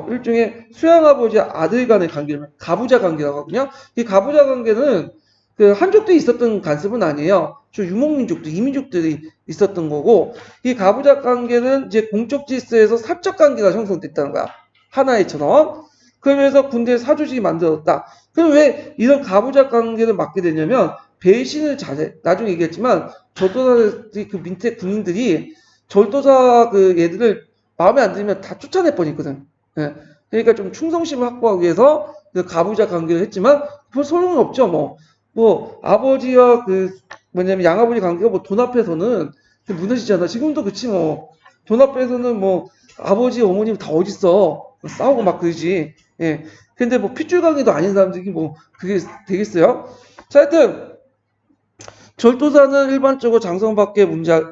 일종의 수양아버지 아들 간의 관계를 가부자 관계라고 하거든요. 이 가부자 관계는 그 한족들이 있었던 간섭은 아니에요. 저 유목민족들, 이민족들이 있었던 거고 이 가부작 관계는 이제 공적 질서에서 사적 관계가 형성됐다는 거야. 하나의처럼. 그러면서 군대에 사조직이 만들었다. 그럼 왜 이런 가부작 관계를 맡게 되냐면 배신을 잘해. 나중에 얘기했지만 절도사들이 그 밑에 군인들이 절도사 그 얘들을 마음에 안 들면 다 쫓아낼 뻔했거든. 예. 그러니까 좀 충성심을 확보하기 위해서 그 가부작 관계를 했지만 별 소용은 없죠. 뭐 아버지와 그 뭐냐면 양아버지 관계가 뭐 돈 앞에서는 무너지잖아. 지금도 그치 뭐. 돈 앞에서는 뭐 아버지 어머님 다 어딨어. 싸우고 막 그러지. 예. 근데 뭐 핏줄 관계도 아닌 사람들이 뭐 그게 되겠어요? 자, 하여튼 절도사는 일반적으로 장성 밖의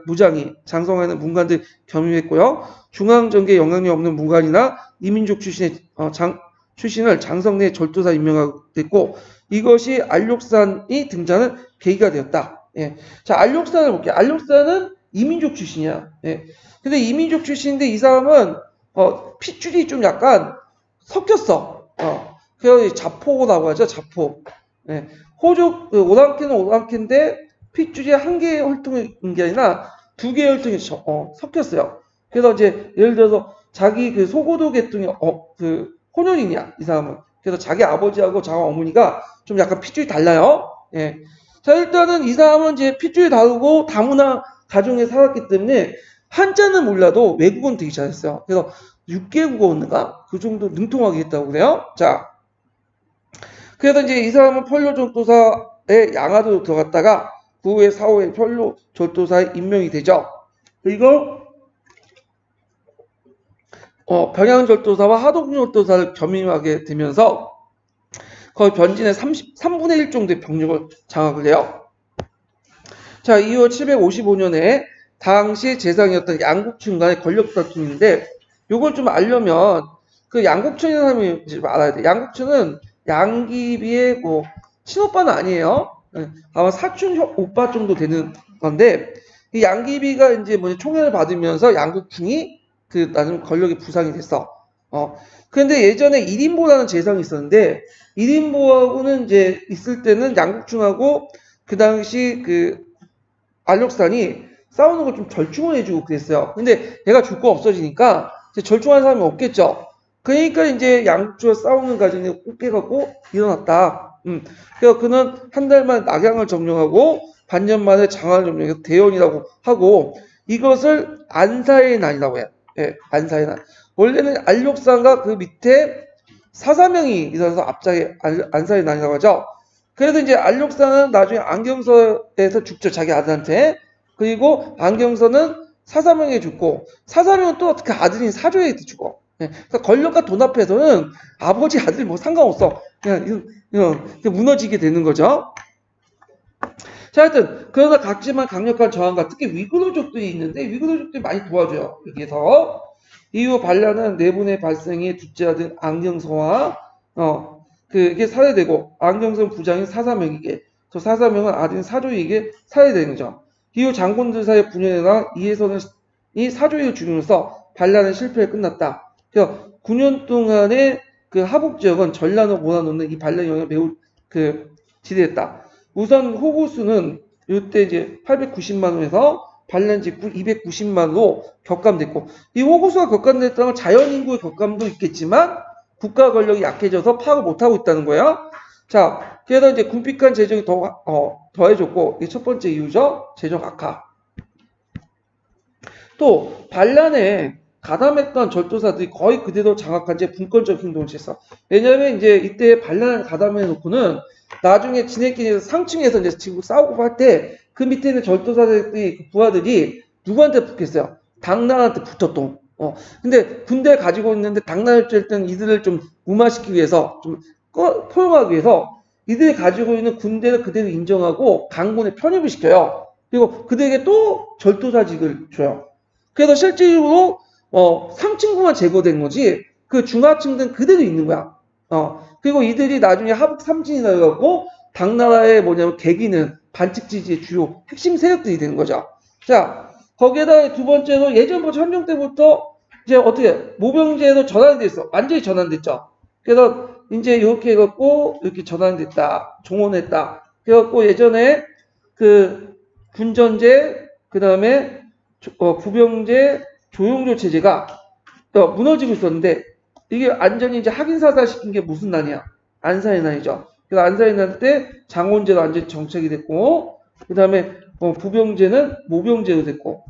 무장이 장성하는 문관들 겸임했고요. 중앙정계에 영향력 없는 문관이나 이민족 출신을 장성 내 절도사 임명했고 이것이 안록산이 등장하는 계기가 되었다. 예. 자, 안록산을 볼게요. 안록산은 이민족 출신이야. 예. 근데 이민족 출신인데 이 사람은 핏줄이 좀 약간 섞였어. 그래서 자포라고 하죠. 자포. 예. 호족 오랑캐는 오랑캐인데 핏줄이 한 개의 혈통인 게 아니라 두 개의 혈통이 섞였어요. 그래서 이제 예를 들어서 자기 그 소고도 계통의 그 혼혈이냐 이 사람은. 그래서 자기 아버지하고 자기 어머니가 좀 약간 핏줄이 달라요. 예. 자, 일단은 이 사람은 이제 핏줄이 다르고 다문화 가정에 살았기 때문에 한자는 몰라도 외국어는 되게 잘했어요. 그래서 6개 국어인가 그 정도 능통하게 했다고 그래요. 자, 그래서 이제 이 사람은 펄로절도사의 양아도 들어갔다가 그 후에 사후에 펄로절도사에 임명이 되죠. 그리고 평양절도사와 하동절도사를 겸임하게 되면서 거의 변진의 3분의 1 정도의 병력을 장악을 해요. 자, 이후 755년에 당시 재상이었던 양국춘 간의 권력 다툼인데 요걸 좀 알려면 그 양국춘이라는 사람이 좀 알아야 돼. 양국춘은 양귀비의 친오빠는 아니에요. 아마 사촌 오빠 정도 되는 건데 이 양귀비가 이제 총애를 받으면서 양국춘이 그 나중 권력의 부상이 됐어. 그런데 예전에 1인보라는 재상이 있었는데 1인보하고는 이제 있을 때는 양국춘하고 그 당시 그 안력산이 싸우는 걸 좀 절충을 해주고 그랬어요. 근데 얘가 죽고 없어지니까 이제 절충하는 사람이 없겠죠. 그러니까 이제 양국주와 싸우는 과정이 꽃게갖고 일어났다. 그래서 그는 한 달 만에 낙양을 점령하고 반년 만에 장안을 점령해서 대연이라고 하고 이것을 안사의 난이라고 해요. 예, 안사의 난. 원래는 안력산과 그 밑에 사사명이 있어서 앞자에 안사의 난이라고 하죠. 그래도 이제 안력산은 나중에 안경서에서 죽죠. 자기 아들한테. 그리고 안경서는 사사명에 죽고 사사명은 또 어떻게 아들인 사조에게 죽어. 그래서 권력과 돈 앞에서는 아버지 아들 뭐 상관없어. 그냥 무너지게 되는 거죠. 자, 하여튼 그러나 각지만 강력한 저항과 특히 위구르족들이 있는데 위구르족들이 많이 도와줘요. 여기에서 이후 반란은 내분의 발생에 둘째 아들 안경서와 그게 살해되고 안경선 부장인 사사명에게 저 사사명은 아들인 사조에게 살해되는 거죠. 이후 장군들 사이의 분열에 나 이에서는 이 사조를 죽이면서 반란은 실패에 끝났다. 그래서 9년 동안의 그 하북 지역은 전란을 몰아넣는 이 반란 영향을 매우 지대했다. 우선 호구수는 이때 이제 890만 원에서 반란 직후 290만으로 격감됐고 이 호구수가 격감됐다는 건 자연인구의 격감도 있겠지만 국가 권력이 약해져서 파악을 못하고 있다는 거예요. 자, 그래서 이제 궁핍한 재정이 더해졌고 이게 첫 번째 이유죠. 재정 악화. 또 반란에 가담했던 절도사들이 거의 그대로 장악한 채 분권적 행동을 했어. 왜냐하면 이제 이때 반란을 가담해 놓고는 나중에 지네끼리 상층에서 이제 지금 싸우고 할 때 그 밑에 있는 절도사들이 부하들이 누구한테 붙겠어요? 당나라한테 붙었던. 근데 군대 가지고 있는데 당나라를 칠 때는 이들을 좀 무마시키기 위해서 좀 포용하기 위해서 이들이 가지고 있는 군대를 그대로 인정하고 강군에 편입을 시켜요. 그리고 그들에게 또 절도사직을 줘요. 그래서 실제로 상층부만 제거된 거지 그 중하층들은 그대로 있는 거야. 그리고 이들이 나중에 하북 삼진이라 해갖고 당나라의 계기는 반칙지지의 주요 핵심 세력들이 되는 거죠. 자, 거기에다 두 번째로 예전부터 헌정 때부터 이제 어떻게 모병제도 전환이 됐어. 완전히 전환됐죠. 그래서 이제 이렇게 해갖고 이렇게 전환됐다. 종원했다. 그래갖고 예전에 그 군전제 그 다음에 부병제 조용조 체제가 무너지고 있었는데 이게 완전히 이제 확인사살 시킨 게 무슨 난이야? 안사의 난이죠. 그래서 안사의 난 때 장원제도 완전히 정책이 됐고 그 다음에 부병제는 모병제로 됐고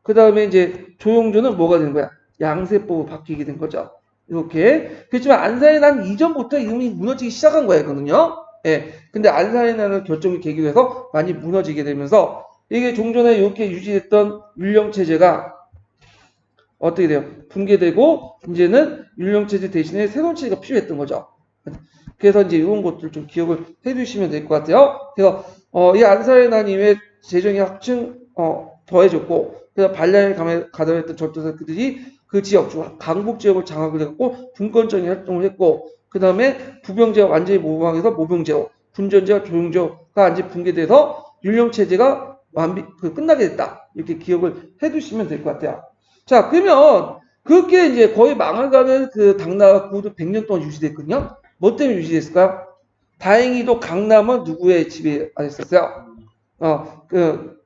그 다음에 이제 조용조는 뭐가 된 거야? 양세법으로 바뀌게 된 거죠. 이렇게. 그렇지만 안사의 난 이전부터 이름이 무너지기 시작한 거거든요. 예. 근데 안사의 난을 결정을 계기로 해서 많이 무너지게 되면서 이게 종전에 이렇게 유지됐던 율령체제가 어떻게 돼요? 붕괴되고 이제는 율령체제 대신에 새로운 체제가 필요했던 거죠. 그래서 이제 이런 것들 좀 기억을 해두시면 될 것 같아요. 그래서 이 안사의 난 이후에 재정이 확증 더해졌고, 그래서 반란에 가담했던 전투사 그들이 그 지역, 강북 지역을 장악을 했고 분권적인 활동을 했고, 그 다음에 부병제가 완전히 모방해서 모병제로, 군전제가 조용제가 이제 붕괴돼서 율령체제가 끝나게 됐다. 이렇게 기억을 해두시면 될 것 같아요. 자, 그러면 그렇게 이제 거의 망해가는 그 당나라가 100년 동안 유지됐거든요. 뭐 때문에 유지됐을까요? 다행히도 강남은 누구의 지배 안 했었어요?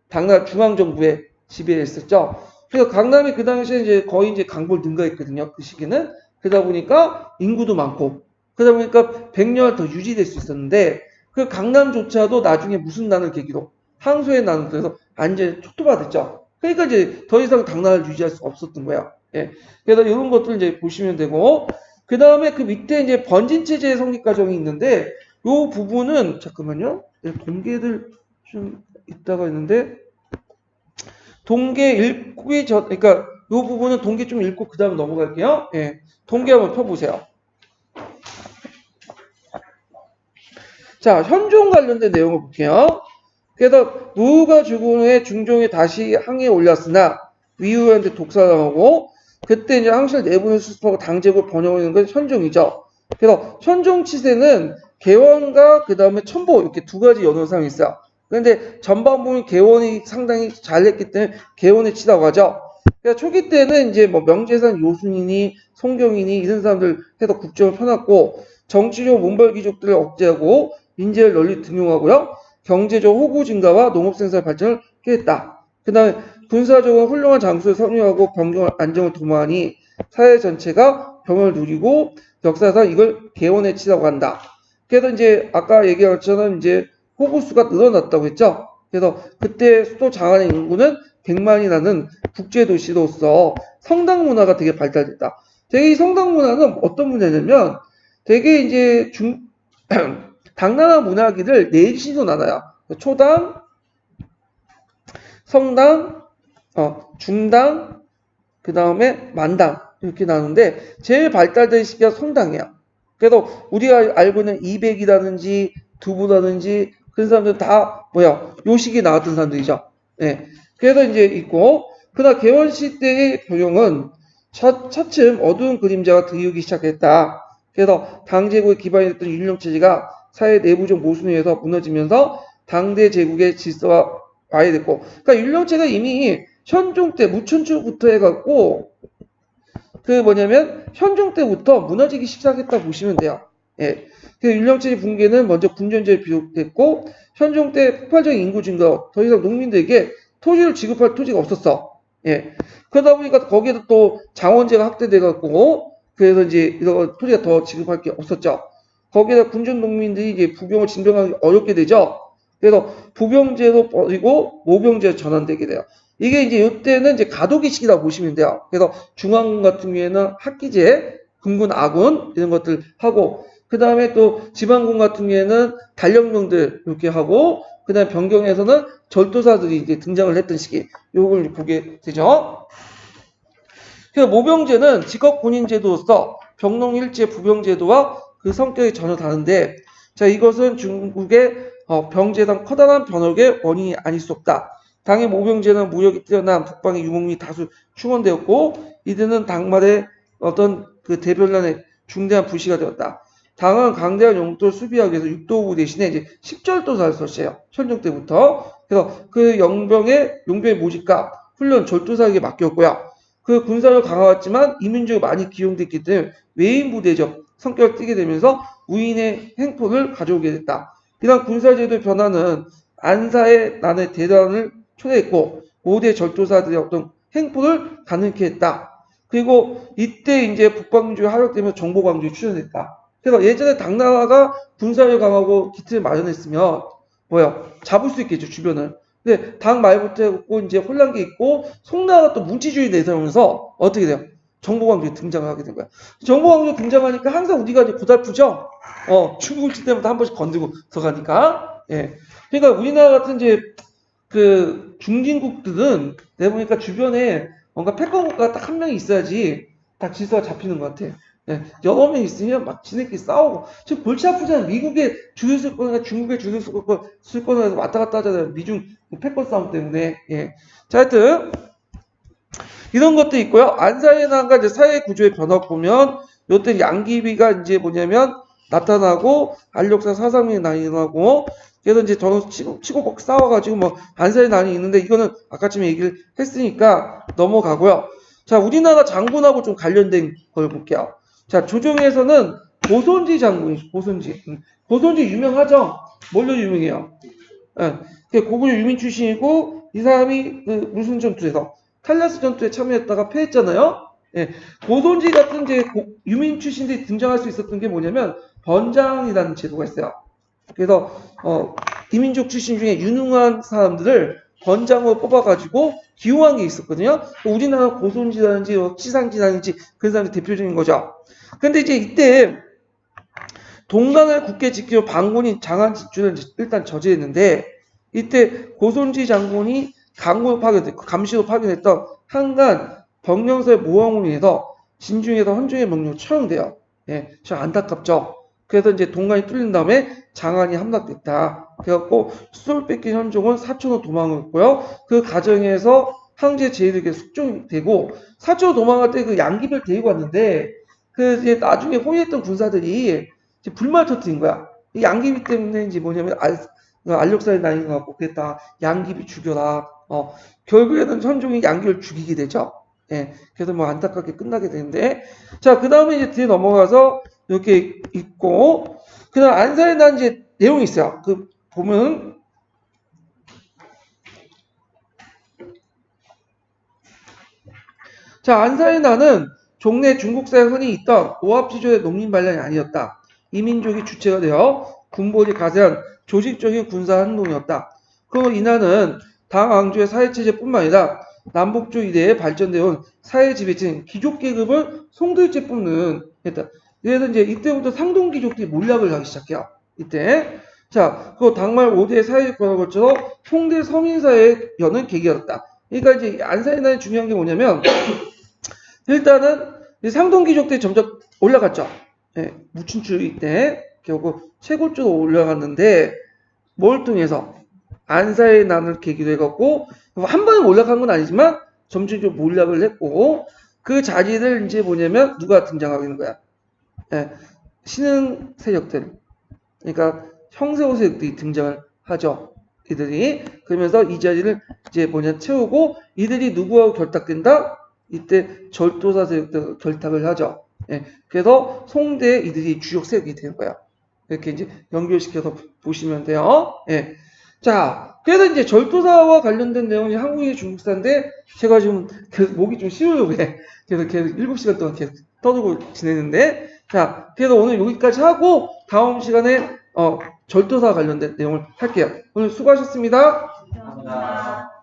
당나라 중앙정부의 지배했었죠. 그래서 강남이 그 당시에 이제 거의 이제 강볼 능가했거든요. 그 시기는. 그러다 보니까 인구도 많고, 그러다 보니까 100년 더 유지될 수 있었는데, 그 강남조차도 나중에 무슨 난을 계기로 항소의 난을 통해서 완전히 촉토받았죠. 그러니까 이제 더 이상 당나라를 유지할 수 없었던 거예요. 예. 그래서 이런 것들 이제 보시면 되고, 그 다음에 그 밑에 이제 번진체제의 성립 과정이 있는데, 요 부분은, 잠깐만요. 동계들 좀 있다가 있는데, 동계 읽기 전, 그러니까 요 부분은 동계 좀 읽고 그 다음에 넘어갈게요. 예. 동계 한번 펴보세요. 자, 현종 관련된 내용을 볼게요. 그래서 무가 죽은 후에 중종이 다시 항해에 올렸으나 위우한테 독사당하고 그때 이제 항실 내분을 수습하고 당제국 번영을 하는 건 현종이죠. 그래서 현종 치세는 개원과 그 다음에 천보 이렇게 두 가지 연호상이 있어요. 그런데 전반 보면 개원이 상당히 잘했기 때문에 개원에 치다고 하죠. 그러니까 초기 때는 이제 뭐 명재산 요순이니 송경이니 이런 사람들 해서 국정을 펴놨고 정치적 문벌 귀족들을 억제하고 민재를 널리 등용하고요. 경제적 호구 증가와 농업 생산 발전을 꾀했다. 그 다음에 군사적으로 훌륭한 장수를 선유하고 병경 안정을 도모하니 사회 전체가 병을 누리고 역사상 이걸 개원의 치라고 한다. 그래서 이제 아까 얘기한 것처럼 이제 호구 수가 늘어났다고 했죠. 그래서 그때 수도 장안의 인구는 100만이 나는 국제 도시로서 성당 문화가 되게 발달됐다. 되게 이 성당 문화는 어떤 문화냐면 되게 이제 당나라 문화기를 네 시로 나눠요. 초당, 성당, 중당, 그 다음에 만당 이렇게 나누는데 제일 발달된 시기가 성당이에요. 그래서 우리가 알고 있는 이백이라든지 두부라든지 그런 사람들 다 뭐야 요 시기에 나왔던 사람들이죠. 네. 그래서 이제 있고 그러나 개원시 때의 경영은 차츰 어두운 그림자가 드리우기 시작했다. 그래서 당제국의 기반이 됐던 율령체제가 사회 내부적 모순에 의해서 무너지면서 당대 제국의 질서가 와해됐고 그러니까 율령체가 이미 현종 때 무천주부터 해갖고 그 뭐냐면 현종 때부터 무너지기 시작했다 보시면 돼요. 예. 그 율령체제 붕괴는 먼저 군전제에 비롯됐고 현종 때 폭발적인 인구 증가, 더 이상 농민들에게 토지를 지급할 토지가 없었어. 예. 그러다 보니까 거기에도 또 장원제가 확대돼갖고 그래서 이제 이런 토지가 더 지급할 게 없었죠. 거기에다 군전 농민들이 이제 부병을 진병하기 어렵게 되죠. 그래서 부병제로 버리고 모병제로 전환되게 돼요. 이게 이제 이때는 이제 가도기 시기라고 보시면 돼요. 그래서 중앙군 같은 경우에는 학기제, 금군, 아군 이런 것들 하고 그 다음에 또 지방군 같은 경우에는 단령병들 이렇게 하고 그 다음에 변경에서는 절도사들이 이제 등장을 했던 시기 요걸 보게 되죠. 그래서 모병제는 직업 군인제도로서 병농일제 부병제도와 그 성격이 전혀 다른데 자 이것은 중국의 병제상 커다란 변혁의 원인이 아닐 수 없다. 당의 모병제는 무력이 뛰어난 북방의 유목민이 다수 충원되었고 이들은 당말의 어떤 그 대변란의 중대한 불씨가 되었다. 당은 강대한 용도를 수비하기 위해서 육도부 대신에 이제 10절도사를 설치해요. 현종 때부터. 그래서 그 용병의 모집과 훈련 절도사에게 맡겼고요. 그 군사를 강화했지만 이민족이 많이 기용됐기 때문에 외인 부대적 성격을 띠게 되면서 우인의 행포를 가져오게 됐다. 이러한 군사제도의 변화는 안사의 난의 대단을 초래했고 5대 절도사들의 어떤 행포를 가능케 했다. 그리고 이때 이제 북방주의 하락되면서 정보광주에 출현했다. 그래서 예전에 당나라가 군사를 강하고 기틀을 마련했으면 뭐야 잡을 수 있겠죠 주변을. 근데 당 말부터 해갖고 이제 혼란기 있고 송나라가 또 문치주의 내세우면서 어떻게 돼요? 정보광주에 등장을 하게 된 거야. 정보광주 등장하니까 항상 우리가 이제 고달프죠? 중국을 칠 때마다 한 번씩 건들고 들어가니까. 예. 그러니까 우리나라 같은 이제 그 중진국들은 내가 보니까 주변에 뭔가 패권국가가 딱 한 명이 있어야지 딱 질서가 잡히는 것 같아. 예, 여러 명 있으면 막 지네끼리 싸우고 지금 골치 아프잖아요. 미국에 줄을 쓸 거나 중국에 줄을 쓸 거나 해서 왔다 갔다 하잖아요. 미중 패권 싸움 때문에. 예. 자, 하여튼 이런 것도 있고요. 안사해난과 이제 사회 구조의 변화 보면 요때 양귀비가 이제 뭐냐면 나타나고 안력사 사상이 나타나고 그래서 이제 저는 치고받고 싸워가지고 뭐 안사해난이 있는데 이거는 아까쯤에 얘기를 했으니까 넘어가고요. 자, 우리나라 장군하고 좀 관련된 걸 볼게요. 자, 조정에서는 고손지 장군이 고손지. 고손지 유명하죠? 뭘로 유명해요? 예, 고구려 유민 출신이고 이 사람이 그 무슨 전투에서 탈라스 전투에 참여했다가 패했잖아요. 예, 고손지 같은 이제 유민 출신들이 등장할 수 있었던 게 뭐냐면 번장이라는 제도가 있어요. 그래서 이민족 출신 중에 유능한 사람들을 번장으로 뽑아가지고 기용한 게 있었거든요. 우리나라 고손지라든지 치상지라든지 그런 사람이 대표적인 거죠. 근데 이제 이때 동강을 굳게 지키려 방군인 장안집주를 일단 저지했는데 이때 고손지 장군이 강으로 파견됐고 감시로 파견했던 한간 병령사의 모함으로 인해서 진중에서 헌종의 명령으로 처형돼요. 예, 참 안타깝죠. 그래서 이제 동강이 뚫린 다음에 장안이 함락됐다. 그래갖고 수를 뺏긴 현종은 사초로 도망했고요. 그 과정에서 황제 제일에게 숙종이 되고 사초로 도망갈 때 그 양귀비를 데리고 왔는데 그 이제 나중에 호위했던 군사들이 이제 불만 터뜨린 거야. 이 양귀비 때문에 이제 뭐냐면 알력사에 나인 것 같고 그랬다. 양귀비 죽여라. 결국에는 현종이 양귀비를 죽이게 되죠. 예. 그래서 뭐 안타깝게 끝나게 되는데 자, 그 다음에 이제 뒤에 넘어가서 이렇게 있고 그 다음 안사에 난 이제 내용이 있어요. 그 보면 자, 안사에 난은 종래 중국사에 흔히 있던 오합지조의 농민 반란이 아니었다. 이민족이 주체가 되어 군벌이 가세한 조직적인 군사 행동이었다. 그 이나는 당 왕조의 사회체제뿐만 아니라 남북조 이래에 발전되어 사회 지배층 귀족 계급을 송두리째 뽑는 했다. 그래서 이제 이때부터 상동 귀족들이 몰락을 하기 시작해요. 이때 자, 그 당말 5대 사회 권을 거쳐 송대 서민사회의 여는 계기였다. 그러니까 이제 안사에 난의 중요한 게 뭐냐면 일단은 상동 귀족들이 점점 올라갔죠. 예, 무춘추위 때 결국 최고조로 올라갔는데 뭘 통해서 안사의 난을 계기로 해갖고 한 번에 올라간 건 아니지만 점점 좀 몰락을 했고 그 자리를 이제 뭐냐면 누가 등장하게 되는 거야. 예, 신흥 세력들, 그러니까 형세호 세력들이 등장을 하죠. 이들이 그러면서 이 자리를 이제 뭐냐 채우고 이들이 누구하고 결탁된다? 이때 절도사 세력들 결탁을 하죠. 예, 그래서 송대에 이들이 주역 세력이 되는 거야. 이렇게 이제 연결시켜서 보시면 돼요. 예. 자, 그래서 이제 절도사와 관련된 내용이 한국의 중국사인데 제가 지금 계속 목이 좀 쉬어요. 그래서 계속 7시간 동안 계속 떠들고 지내는데 자, 그래서 오늘 여기까지 하고 다음 시간에 절도사 관련된 내용을 할게요. 오늘 수고하셨습니다. 감사합니다.